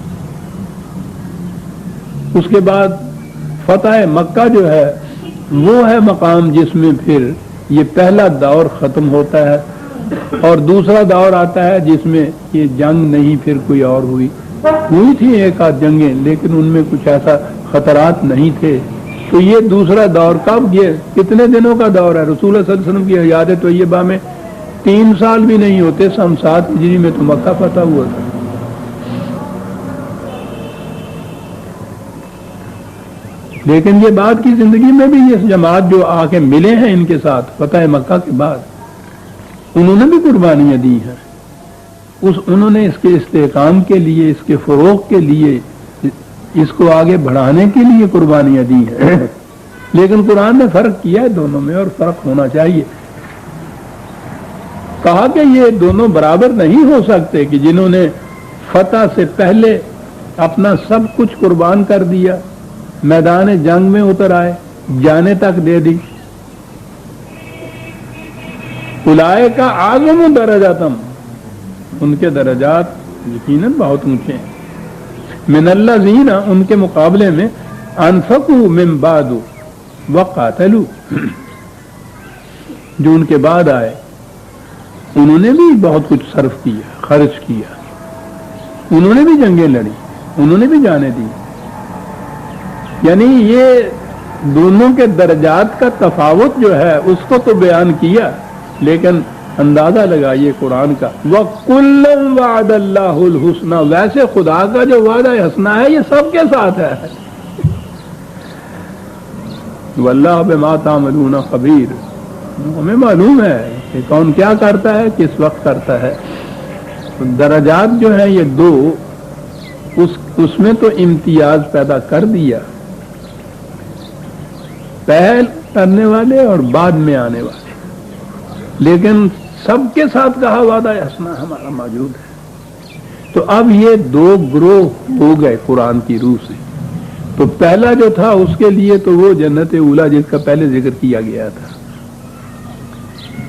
اس کے بعد فتح مکہ جو ہے وہ ہے مقام جس میں پھر یہ پہلا دور ختم ہوتا ہے، اور دوسرا دور آتا ہے جس میں یہ جنگ نہیں پھر کوئی اور ہوئی تھی، ایک آدھ جنگیں، لیکن ان میں کچھ ایسا خطرات نہیں تھے۔ تو یہ دوسرا دور کب، یہ کتنے دنوں کا دور ہے؟ رسول اللہ صلی اللہ علیہ وسلم کی حیات طیبہ میں 3 سال بھی نہیں ہوتے، سن 7 ہجری میں تو مکہ فتح ہوا تھا۔ لیکن یہ بات کی زندگی میں بھی یہ جماعت جو آ کے ملے ہیں ان کے ساتھ فتح مکہ کے بعد، انہوں نے بھی قربانیاں دی ہیں، انہوں نے اس کے استحکام کے لیے، اس کے فروغ کے لیے، اس کو آگے بڑھانے کے لیے قربانیاں دی ہیں۔ لیکن قرآن نے فرق کیا ہے دونوں میں، اور فرق ہونا چاہیے۔ کہا کہ یہ دونوں برابر نہیں ہو سکتے کہ جنہوں نے فتح سے پہلے اپنا سب کچھ قربان کر دیا، میدان جنگ میں اتر آئے، جانے تک دے دی. اولئک اعظم درجاتم، ان کے درجات یقیناً بہت اونچے ہیں. من الذین، ان کے مقابلے میں، انفقوا من بعد وقاتلوا، جو ان کے بعد آئے انہوں نے بھی بہت کچھ صرف کیا، خرچ کیا، انہوں نے بھی جنگیں لڑی، انہوں نے بھی جانیں دی. یعنی یہ دونوں کے درجات کا تفاوت جو ہے اس کو تو بیان کیا، لیکن اندازہ لگائیے قرآن کا. وَكُلًّا وَعَدَ اللَّهُ الْحُسْنَى، ویسے خدا کا جو وعدہ حسنہ ہے یہ سب کے ساتھ ہے. وَاللَّهُ بِمَا تَعْمَلُونَ خَبِيرٌ، ہمیں معلوم ہے کہ کون کیا کرتا ہے، کس وقت کرتا ہے. درجات جو ہیں یہ دو، اس میں تو امتیاز پیدا کر دیا، پہل کرنے والے اور بعد میں آنے والے، لیکن سب کے ساتھ کہا وعدہ حسنہ ہمارا موجود ہے. تو اب یہ دو گروہ ہو گئے قرآن کی روح سے. تو پہلا جو تھا اس کے لیے تو وہ جنت اولا جس کا پہلے ذکر کیا گیا تھا،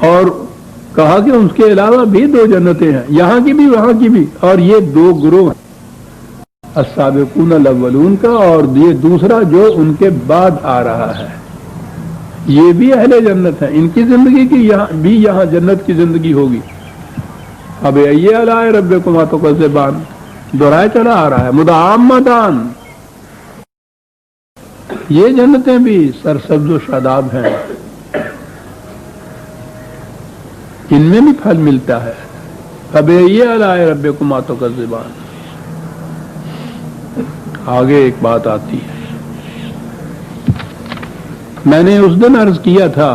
اور کہا کہ اس کے علاوہ بھی دو جنتیں ہیں، یہاں کی بھی وہاں کی بھی. اور یہ دو گروہ السابقون الاولون کا، اور یہ دوسرا جو ان کے بعد آ رہا ہے، یہ بھی اہل جنت ہیں. ان کی زندگی کی یہاں جنت کی زندگی ہوگی. اب یہ علی ربکما تکذبان دہرائے چلا آ رہا ہے. مدعامتان، یہ جنتیں بھی سرسبز و شاداب ہیں، ان میں بھی پھل ملتا ہے. اب یہ علی ربکما تکذبان. آگے ایک بات آتی ہے، میں نے اس دن عرض کیا تھا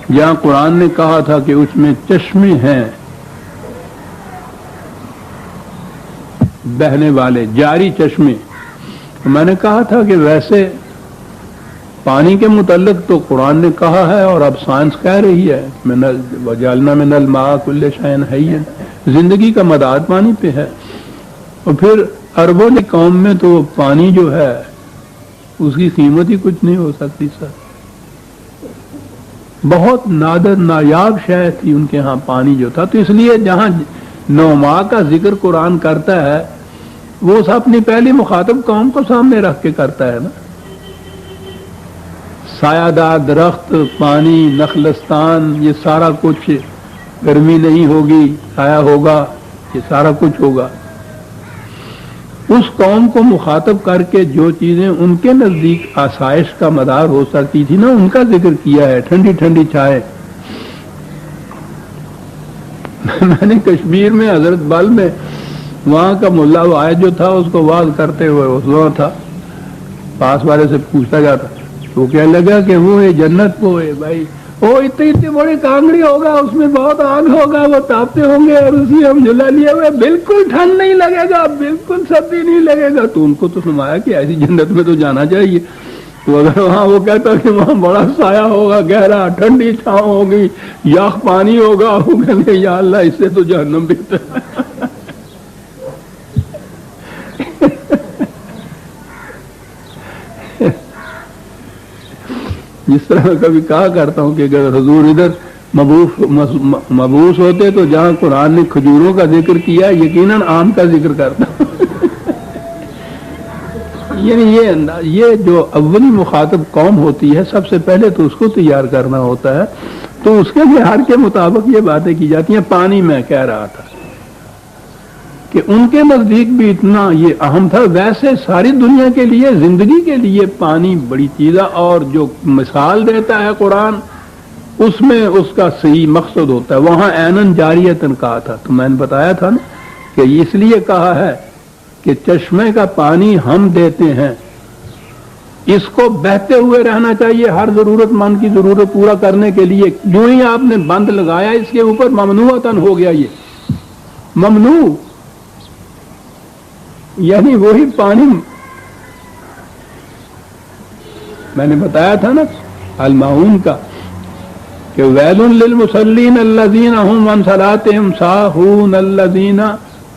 جہاں قرآن نے کہا تھا کہ اس میں چشمے ہیں بہنے والے، جاری چشمے. میں نے کہا تھا کہ ویسے پانی کے متعلق تو قرآن نے کہا ہے اور اب سائنس کہہ رہی ہے وَجَعَلْنَا مِنَ الْمَاءِ كُلِّ شَيْءٍ حَيٍّ، زندگی کا مدار پانی پہ ہے. اور پھر عربوں کی قوم میں تو پانی جو ہے اس کی قیمت ہی کچھ نہیں ہو سکتی سر. بہت نادر نایاب شے تھی ان کے ہاں پانی جو تھا. تو اس لیے جہاں نوما کا ذکر قرآن کرتا ہے وہ اپنی پہلی مخاطب قوم کو سامنے رکھ کے کرتا ہے نا. سایہ دار درخت، پانی، نخلستان، یہ سارا کچھ، گرمی نہیں ہوگی، سایہ ہوگا، یہ سارا کچھ ہوگا. اس قوم کو مخاطب کر کے جو چیزیں ان کے نزدیک آسائش کا مدار ہو سکتی تھی نا، ان کا ذکر کیا ہے. ٹھنڈی ٹھنڈی چائے. میں نے کشمیر میں حضرت بل میں وہاں کا ملا واحد جو تھا اس کو واز کرتے ہوئے اس وہاں تھا، پاس والے سے پوچھتا جاتا، تو کہنے لگا کہ وہ ہے جنت کو ہے بھائی، وہ اتنی بڑی کانگڑی ہوگا، اس میں بہت آگ ہوگا، وہ تاپتے ہوں گے اور اسی ہم جلا لیے ہوئے، بالکل ٹھنڈ نہیں لگے گا، بالکل سردی نہیں لگے گا. تو ان کو تو سنایا کہ ایسی جنت میں تو جانا چاہیے. تو اگر وہاں وہ کہتا کہ وہاں بڑا سایہ ہوگا، گہرا، ٹھنڈی چھاؤں ہوگی، یخ پانی ہوگا، وہ کہتے یا اللہ اس سے تو جہنم بہتر ہے. جس طرح میں کبھی کہا کرتا ہوں کہ اگر حضور ادھر مبعوث ہوتے تو جہاں قرآن نے کھجوروں کا ذکر کیا یقیناً آم کا ذکر کرتا. یعنی یہ جو اولی مخاطب قوم ہوتی ہے سب سے پہلے تو اس کو تیار کرنا ہوتا ہے. تو اس کے معیار کے مطابق یہ باتیں کی جاتی ہیں. پانی میں کہہ رہا تھا کہ ان کے نزدیک بھی اتنا یہ اہم تھا. ویسے ساری دنیا کے لیے، زندگی کے لیے پانی بڑی چیز ہے، اور جو مثال دیتا ہے قرآن اس میں اس کا صحیح مقصد ہوتا ہے. وہاں عینن جاریتن کہا تھا تو میں نے بتایا تھا نا کہ اس لیے کہا ہے کہ چشمے کا پانی ہم دیتے ہیں، اس کو بہتے ہوئے رہنا چاہیے ہر ضرورت مند کی ضرورت پورا کرنے کے لیے. جو ہی آپ نے بند لگایا اس کے اوپر ممنوعتن ہو گیا. یہ ممنوع یعنی وہی پانی میں نے بتایا تھا نا المعون کا کہ ویل للمصلین الذین هم عن صلاتهم ساہون الذین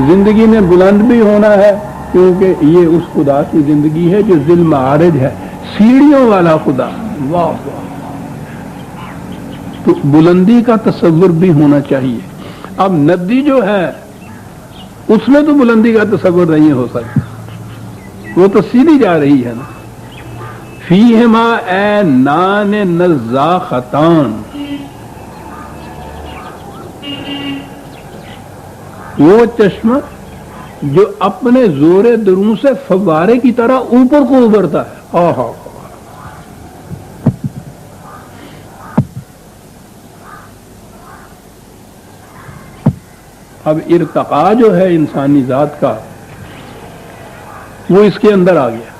زندگی نے بلند بھی ہونا ہے کیونکہ یہ اس خدا کی زندگی ہے جو ذی المعارج ہے، سیڑھیوں والا خدا. واہ واہ. تو بلندی کا تصور بھی ہونا چاہیے. اب ندی جو ہے اس میں تو بلندی کا تصور نہیں ہو سکتا، وہ تو سیدھی جا رہی ہے نا. فیہما عینان نضاختان، وہ چشمہ جو اپنے زور دروں سے فوارے کی طرح اوپر کو ابھرتا ہے. آہا. اب ارتقاء جو ہے انسانی ذات کا وہ اس کے اندر آ گیا.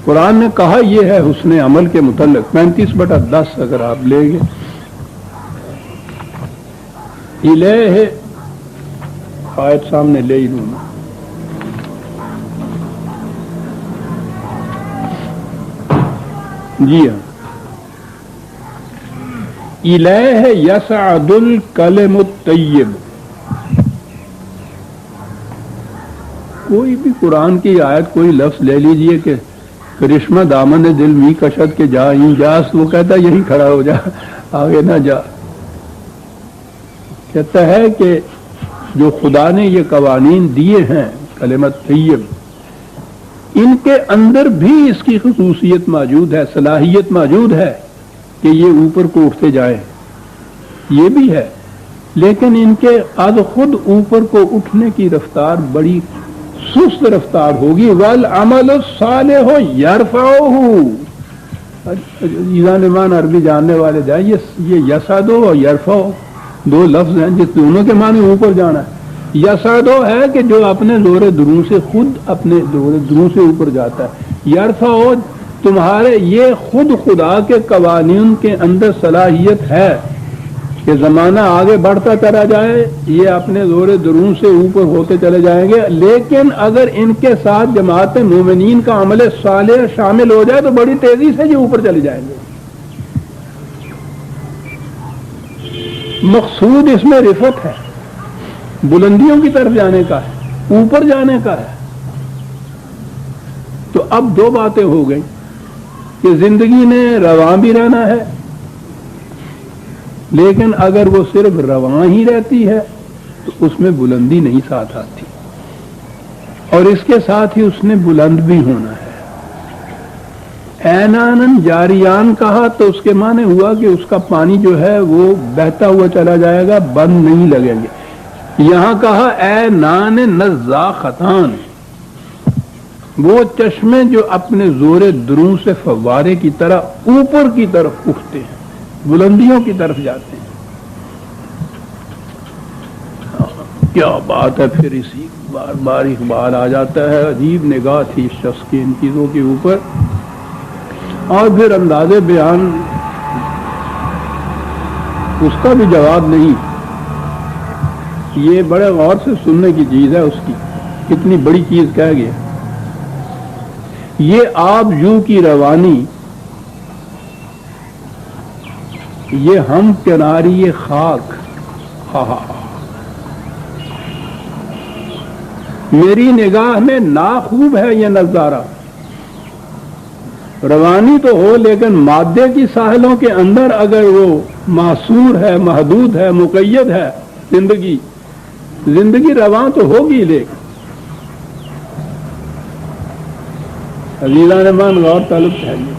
قرآن نے کہا یہ ہے حسن عمل کے متعلق 35/10 اگر آپ لیں گے. الیہ آیت سامنے لے ہی دوں میں. جی ہاں، الیہ یصعد الکلم الطیب. کوئی بھی قرآن کی آیت کوئی لفظ لے لیجئے کہ کرشمہ دامن دل می کشت کے جا یوں جاس، وہ کہتا ہے یہی کھڑا ہو جا، آگے نہ جا. کہتا ہے کہ جو خدا نے یہ قوانین دیے ہیں کلمت طیب، ان کے اندر بھی اس کی خصوصیت موجود ہے، صلاحیت موجود ہے کہ یہ اوپر کو اٹھتے جائیں. یہ بھی ہے، لیکن ان کے از خود اوپر کو اٹھنے کی رفتار بڑی سست رفتار ہوگی. والعمل الصالح یرفعہ. ایزان عربی جاننے والے جائیں، یہ یسعدو اور یرفعو دو لفظ ہیں جس دونوں کے معنی اوپر جانا ہے. یسعدو ہے کہ جو اپنے زور دروں سے خود اپنے زور دروں سے اوپر جاتا ہے. یرفعو تمہارے یہ خود خدا کے قوانین کے اندر صلاحیت ہے کہ زمانہ آگے بڑھتا چلا جائے، یہ اپنے زور دروں سے اوپر ہوتے چلے جائیں گے. لیکن اگر ان کے ساتھ جماعت مومنین کا عمل صالح شامل ہو جائے تو بڑی تیزی سے یہ اوپر چلے جائیں گے. مقصود اس میں رفعت ہے، بلندیوں کی طرف جانے کا ہے، اوپر جانے کا ہے. تو اب دو باتیں ہو گئی کہ زندگی نے رواں بھی رہنا ہے، لیکن اگر وہ صرف رواں ہی رہتی ہے تو اس میں بلندی نہیں ساتھ آتی، اور اس کے ساتھ ہی اس نے بلند بھی ہونا ہے. اینانن جاریان کہا تو اس کے معنی ہوا کہ اس کا پانی جو ہے وہ بہتا ہوا چلا جائے گا، بند نہیں لگیں گے. یہاں کہا اے نان نضاختان، وہ چشمے جو اپنے زور دروں سے فوارے کی طرح اوپر کی طرف اٹھتے ہیں، بلندیوں کی طرف جاتے ہیں. کیا بات ہے. پھر اسی بار بار اقبال آ جاتا ہے، عجیب نگاہ تھی اس شخص کی ان چیزوں کے اوپر. اور پھر انداز بیان اس کا بھی جواب نہیں. یہ بڑے غور سے سننے کی چیز ہے، اس کی کتنی بڑی چیز کہہ گیا. یہ آب جو کی روانی، یہ ہم کناری یہ خاک. میری نگاہ میں ناخوب ہے یہ نظارہ. روانی تو ہو لیکن مادے کی ساحلوں کے اندر اگر وہ محصور ہے، محدود ہے، مقید ہے زندگی رواں تو ہوگی. لیکن عزیزان مان غور طلب چاہیے،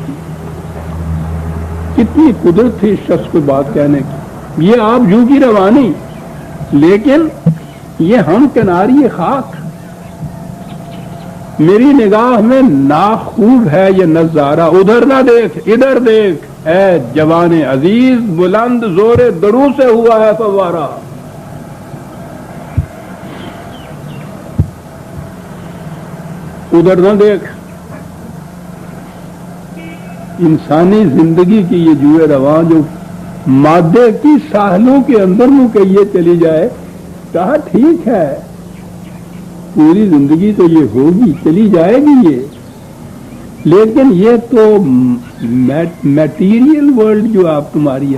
کتنی قدرت تھی اس شخص کو بات کہنے کی. یہ آپ جو کی روانی، لیکن یہ ہم کناری خاک. میری نگاہ میں ناخوب ہے یہ نظارہ. ادھر نہ دیکھ ادھر دیکھ، اے جوان عزیز، بلند زور دروں سے ہوا ہے فوارہ. ادھر نہ دیکھ. انسانی زندگی کی یہ جوئے رواں جو مادے کی ساحلوں کے اندر مقید چلی جائے، کہا ٹھیک ہے پوری زندگی تو یہ ہوگی، چلی جائے گی یہ، لیکن یہ تو میٹیریل ورلڈ جو آپ تمہاری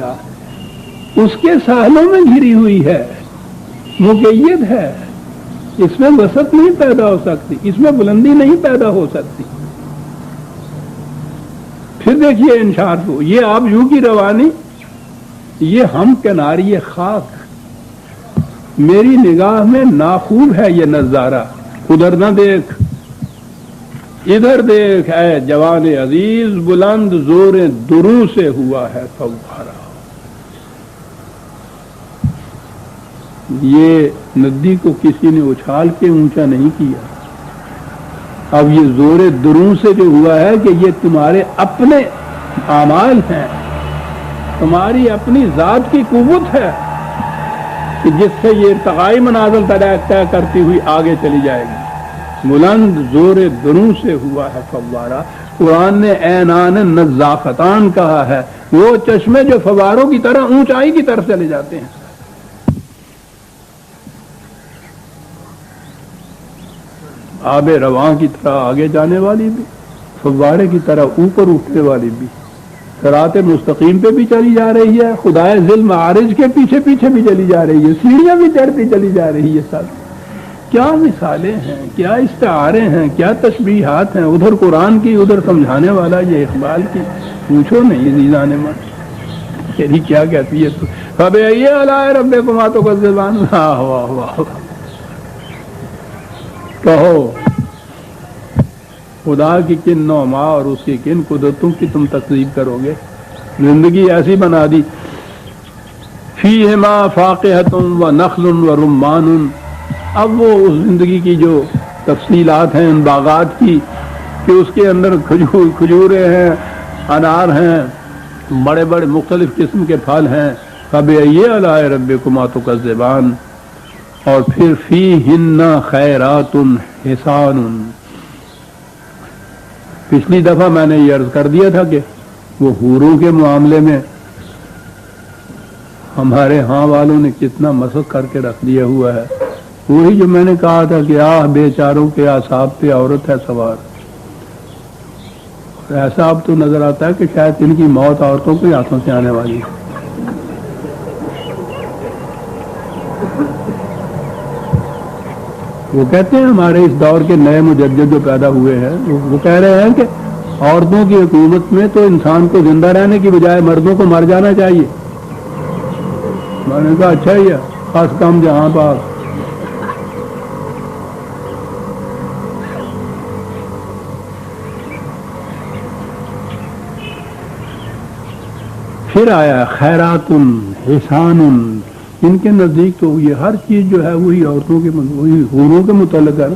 اس کے ساحلوں میں گھری ہوئی ہے. موقعیت ہے، اس میں وسعت نہیں پیدا ہو سکتی، اس میں بلندی نہیں پیدا ہو سکتی۔ پھر دیکھیے انشاء کو، یہ آپ یوں کی روانی، یہ ہم کناری خاک، میری نگاہ میں ناخوب ہے یہ نظارہ، ادھر نہ دیکھ ادھر دیکھ، اے جوان عزیز بلند زور درو سے ہوا ہے فوارہ۔ یہ ندی کو کسی نے اچھال کے اونچا نہیں کیا، اب یہ زور درو سے جو ہوا ہے کہ یہ تمہارے اپنے اعمال ہیں، تمہاری اپنی ذات کی قوت ہے کہ جس سے یہ ارتقائی منازل طے کرتی ہوئی آگے چلی جائے گی۔ بلند زور درو سے ہوا ہے فوارہ، قرآن نے عینان نزافتان کہا ہے، وہ چشمے جو فواروں کی طرح اونچائی کی طرف چلے جاتے ہیں۔ آب رواں کی طرح آگے جانے والی بھی، فوارے کی طرح اوپر اٹھنے والی بھی، صراط مستقیم پہ بھی چلی جا رہی ہے، خدائے ذل معارج کے پیچھے پیچھے بھی چلی جا رہی ہے، سیڑھیاں بھی چڑھتی چلی جا رہی ہے۔ سب کیا مثالیں ہیں، کیا استعارے ہیں، کیا تشبیہات ہیں، ادھر قرآن کی ادھر سمجھانے والا یہ اقبال کی، پوچھو نہیں عزیزان من تیری کیا کہتی ہے تو فبأي آلاء ربكما تكذبان۔ واہ واہ واہ، کہو خدا کی کن نعما اور اس کی کن قدرتوں کی تم تکذیب کرو گے؟ زندگی ایسی بنا دی، فیہما فاقہۃ ونخل ورمان، اب وہ اس زندگی کی جو تفصیلات ہیں ان باغات کی کہ اس کے اندر کھجوریں ہیں، انار ہیں، بڑے بڑے مختلف قسم کے پھل ہیں، فبأي آلاء ربكما تكذبان، اور پھر فیہن خیرات حسان۔ پچھلی دفعہ میں نے یہ عرض کر دیا تھا کہ وہ حوروں کے معاملے میں ہمارے ہاں والوں نے کتنا مسخ کر کے رکھ دیا ہوا ہے، وہی جو میں نے کہا تھا کہ آہ بیچاروں کے اعصاب پہ عورت ہے سوار۔ ایسا اب تو نظر آتا ہے کہ شاید ان کی موت عورتوں کے ہاتھوں سے آنے والی ہے۔ وہ کہتے ہیں ہمارے اس دور کے نئے مجدد جو پیدا ہوئے ہیں، وہ کہہ رہے ہیں کہ عورتوں کی حکومت میں تو انسان کو زندہ رہنے کی بجائے مردوں کو مر جانا چاہیے۔ میں نے کہا اچھا ہی ہے، خاص کم جہاں پاک۔ پھر آیا خیرات حسان، ان کے نزدیک تو یہ ہر چیز جو ہے وہی عورتوں کے وہی حوروں کے متعلق ہے نا۔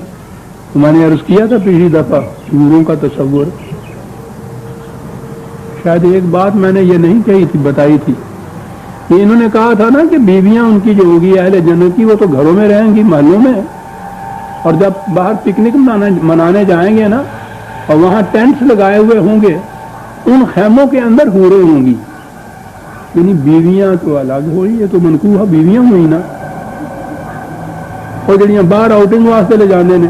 تو میں نے عرض کیا تھا پچھلی دفعہ حوروں کا تصور، شاید ایک بات میں نے یہ نہیں کہی تھی، بتائی تھی کہ انہوں نے کہا تھا نا کہ بیویاں ان کی جو ہوگی اہل جنت کی وہ تو گھروں میں رہیں گی، محلوں میں، اور جب باہر پکنک منانے جائیں گے نا اور وہاں ٹینٹس لگائے ہوئے ہوں گے، ان خیموں کے اندر حوریں ہوں گی، یعنی بیویاں تو الگ ہوئی، یہ تو منقوہ بیویاں ہوئی نا، اور جڑیاں باہر آؤٹنگ واسطے لے جانے نے۔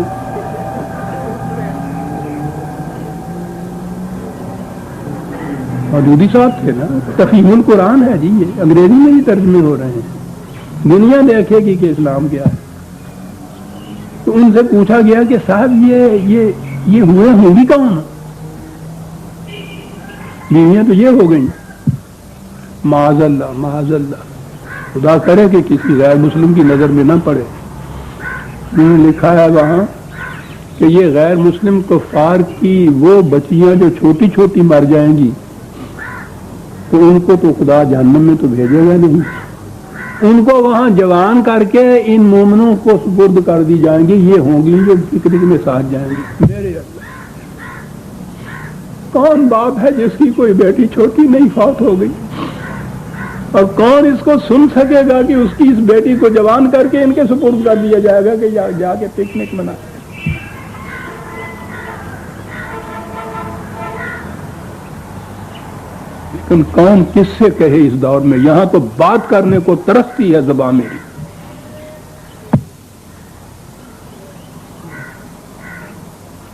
مودودی صاحب تھے نا، تفہیم القرآن ہے جی، یہ انگریزی میں ہی ترجمے ہو رہے ہیں، دنیا دیکھے گی کہ اسلام کیا ہے۔ تو ان سے پوچھا گیا کہ صاحب یہ ہوئے ہوں گی کون؟ بیویاں تو یہ ہو گئیں، معاذ اللہ معاذ اللہ، خدا کرے کہ کسی غیر مسلم کی نظر میں نہ پڑے۔ انہوں نے لکھا ہے وہاں کہ یہ غیر مسلم کفار کی وہ بچیاں جو چھوٹی چھوٹی مر جائیں گی تو ان کو تو خدا جہنم میں تو بھیجے گا نہیں، ان کو وہاں جوان کر کے ان مومنوں کو سپرد کر دی جائیں گی، یہ ہوں گی جو پکنک میں ساتھ جائیں گی۔ میرے اللہ، کون باپ ہے جس کی کوئی بیٹی چھوٹی نہیں فوت ہو گئی، اور کون اس کو سن سکے گا کہ اس کی اس بیٹی کو جوان کر کے ان کے سپرد کر دیا جائے گا کہ جا کے پکنک منا۔ لیکن کون کس سے کہے اس دور میں، یہاں تو بات کرنے کو ترستی ہے زبان میری۔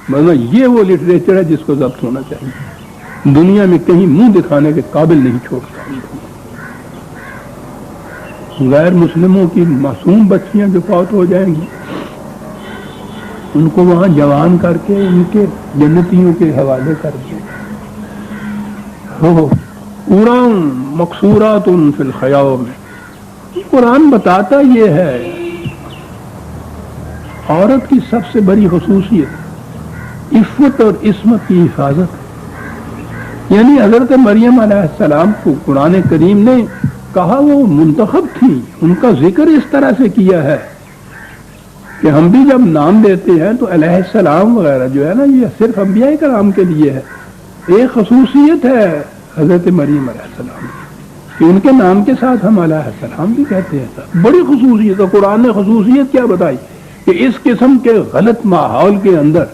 مطلب یہ وہ لٹریچر ہے جس کو ضبط ہونا چاہیے، دنیا میں کہیں منہ دکھانے کے قابل نہیں چھوڑتا۔ غیر مسلموں کی معصوم بچیاں جو فوت ہو جائیں گی ان کو وہاں جوان کر کے ان کے جنتیوں کے حوالے کر دیں. قرآن مقصورات فی الخیام میں قرآن بتاتا یہ ہے عورت کی سب سے بڑی خصوصیت عفت اور عصمت کی حفاظت. یعنی حضرت مریم علیہ السلام کو قرآن کریم نے کہا وہ منتخب تھی، ان کا ذکر اس طرح سے کیا ہے کہ ہم بھی جب نام دیتے ہیں تو علیہ السلام وغیرہ جو ہے نا یہ صرف انبیاء کرام کے لیے ہے. ایک خصوصیت ہے حضرت مریم علیہ السلام کہ ان کے نام کے ساتھ ہم علیہ السلام بھی کہتے ہیں. بڑی خصوصیت ہے. قرآن نے خصوصیت کیا بتائی کہ اس قسم کے غلط ماحول کے اندر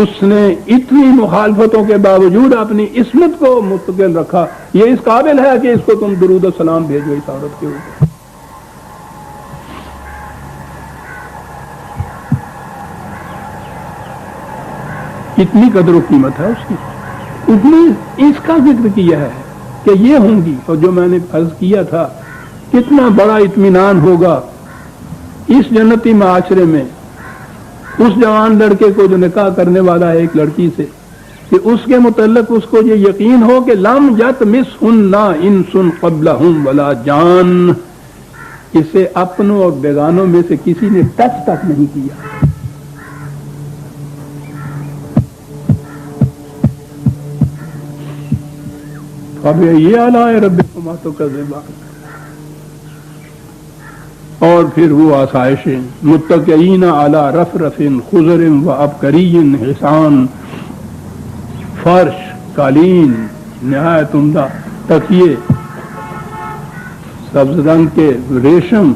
اس نے اتنی مخالفتوں کے باوجود اپنی عصمت کو مستقل رکھا. یہ اس قابل ہے کہ اس کو تم درود و سلام بھیجو اس عورت کے اوپر. اتنی قدر و قیمت ہے اس کی. اتنی اس کا ذکر کیا ہے کہ یہ ہوں گی. اور جو میں نے عرض کیا تھا کتنا بڑا اطمینان ہوگا اس جنتی معاشرے میں اس جوان لڑکے کو جو نکاح کرنے والا ہے ایک لڑکی سے کہ اس کے متعلق اس کو یہ یقین ہو کہ لم یطمثہن انس قبلہم ولا جان، اسے اپنوں اور بیگانوں میں سے کسی نے ٹچ تک نہیں کیا. فبأي آلاء ربكما تكذبان. اور پھر وہ آسائشیں متکئین علی رفرف خضر و عبقری حسان، فرش، قالین نہایت عمدہ، تکیے سبز رنگ کے ریشم.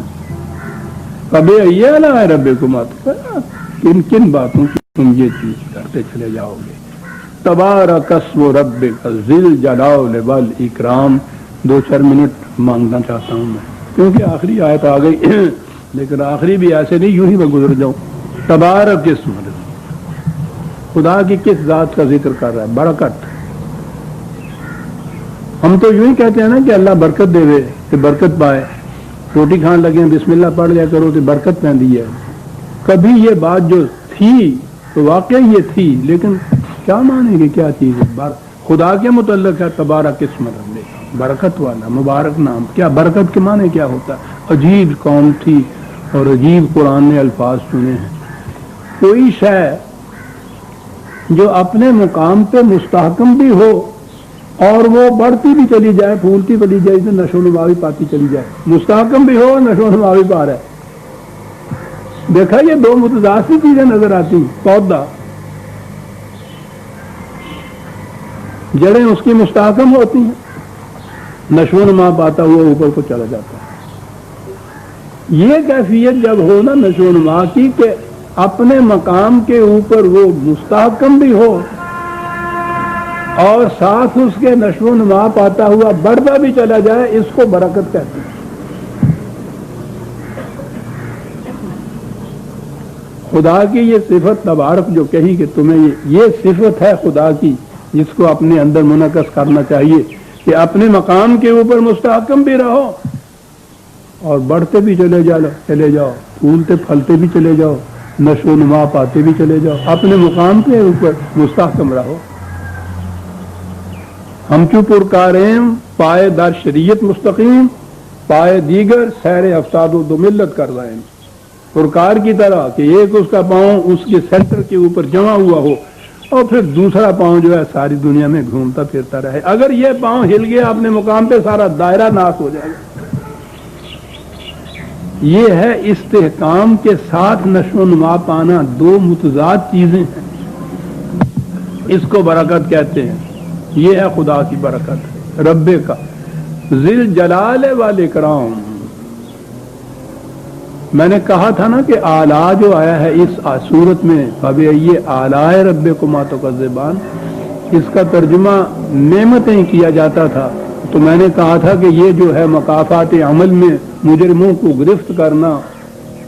فبأي آلاء ربكما تكذبان. کن کن باتوں کی تم یہ چیز کرتے چلے جاؤ گے. تبارک اسم ربک ذی الجلال والاکرام. 2-4 منٹ مانگنا چاہتا ہوں میں کیونکہ آخری آیت آ گئی لیکن آخری بھی ایسے نہیں یوں ہی میں گزر جاؤں. تبارک اسم ربک، خدا کی کس ذات کا ذکر کر رہا ہے؟ برکت. ہم تو یوں ہی کہتے ہیں نا کہ اللہ برکت دے کہ برکت پائے. روٹی کھان لگے بسم اللہ پڑھ لیا کرو تو برکت پہنی ہے. کبھی یہ بات جو تھی تو واقعی یہ تھی لیکن کیا مانیں گے کیا چیز ہے؟ خدا کے متعلق ہے تبارک اسم ربک، برکت والا مبارک نام. کیا برکت کے معنی کیا ہوتا ہے؟ عجیب قوم تھی اور عجیب قرآن نے الفاظ چنے ہیں. کوئی شے جو اپنے مقام پہ مستحکم بھی ہو اور وہ بڑھتی بھی چلی جائے، پھولتی چلی جائے، اسے نشو و نما بھی پاتی چلی جائے. مستحکم بھی ہو اور نشو و نما بھی پا رہا ہے. دیکھا یہ دو متضاد سی چیزیں نظر آتی ہیں. پودا جڑیں اس کی مستحکم ہوتی ہیں، نشو و نما پاتا ہوا اوپر کو چلا جاتا ہے. یہ کیفیت جب ہو نا نشو و نما کی کہ اپنے مقام کے اوپر وہ مستحکم بھی ہو اور ساتھ اس کے نشو و نما پاتا ہوا بڑھتا بھی چلا جائے، اس کو برکت کہتے ہیں. خدا کی یہ صفت تبارک جو کہی کہ تمہیں یہ صفت ہے خدا کی جس کو اپنے اندر منعکس کرنا چاہیے کہ اپنے مقام کے اوپر مستحکم بھی رہو اور بڑھتے بھی چلے جاؤ، پھولتے پھلتے بھی چلے جاؤ، نشو و نما پاتے بھی چلے جاؤ، اپنے مقام کے اوپر مستحکم رہو. ہم کیوں پرکاریم پائے در شریعت مستقیم، پائے دیگر سیر افساد و دو ملت کر رہے ہیں. پرکار کی طرح کہ ایک اس کا پاؤں اس کے سینٹر کے اوپر جمع ہوا ہو اور پھر دوسرا پاؤں جو ہے ساری دنیا میں گھومتا پھرتا رہے. اگر یہ پاؤں ہل گیا اپنے مقام پہ سارا دائرہ ناس ہو جائے گا. یہ ہے استحکام کے ساتھ نشو و نما پانا، دو متضاد چیزیں ہیں. اس کو برکت کہتے ہیں. یہ ہے خدا کی برکت رب کا ذل جلال والاکرام. میں نے کہا تھا نا کہ آلا جو آیا ہے اس صورت میں فبأي آلاء ربكما تكذبان، اس کا ترجمہ نعمتیں کیا جاتا تھا. تو میں نے کہا تھا کہ یہ جو ہے مکافات عمل میں مجرموں کو گرفت کرنا،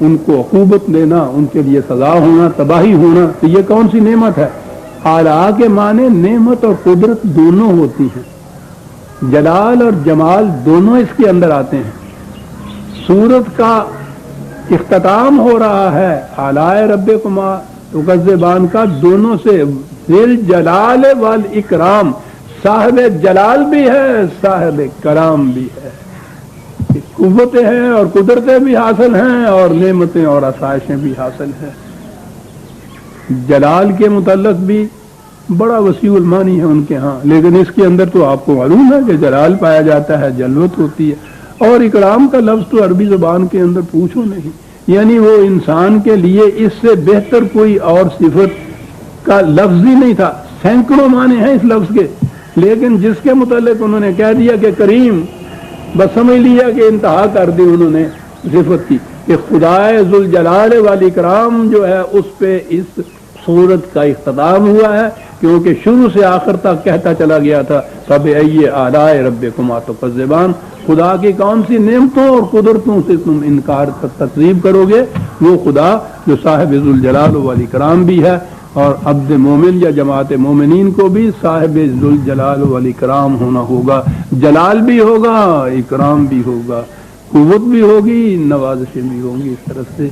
ان کو عقوبت دینا، ان کے لیے سزا ہونا، تباہی ہونا، تو یہ کون سی نعمت ہے؟ آلا کے معنی نعمت اور قدرت دونوں ہوتی ہیں. جلال اور جمال دونوں اس کے اندر آتے ہیں. سورت کا اختتام ہو رہا ہے آلائے ربکما تکذبان کا دونوں سے. ذل جلال والاکرام، صاحب جلال بھی ہے صاحب کرام بھی ہے، قوتیں ہیں اور قدرتیں بھی حاصل ہیں اور نعمتیں اور آسائشیں بھی حاصل ہیں. جلال کے متعلق بھی بڑا وسیع المانی ہے ان کے ہاں، لیکن اس کے اندر تو آپ کو معلوم ہے کہ جلال پایا جاتا ہے، جلوت ہوتی ہے. اور اکرام کا لفظ تو عربی زبان کے اندر پوچھو نہیں، یعنی وہ انسان کے لیے اس سے بہتر کوئی اور صفت کا لفظ ہی نہیں تھا. سینکڑوں معنی ہیں اس لفظ کے، لیکن جس کے متعلق انہوں نے کہہ دیا کہ کریم، بس سمجھ لیا کہ انتہا کر دی انہوں نے صفت کی، کہ خدائے ذوالجلال والاکرام جو ہے اس پہ اس سورت کا اختتام ہوا ہے، کیونکہ شروع سے آخر تک کہتا چلا گیا تھا فَبِأَيِّ آلَاءِ رَبِّكُمَا تُكَذِّبَانِ، خدا کی کون سی نعمتوں اور قدرتوں سے تم انکار تکذیب کرو گے. وہ خدا جو صاحب ذوالجلال والاکرام بھی ہے، اور عبد مومن یا جماعت مومنین کو بھی صاحب ذوالجلال والاکرام ہونا ہوگا. جلال بھی ہوگا، اکرام بھی ہوگا، قوت بھی ہوگی، نوازشیں بھی ہوں گی. اس طرح سے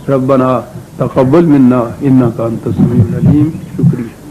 ربنا تقبل منا انک انت السمیع العلیم. شکریہ.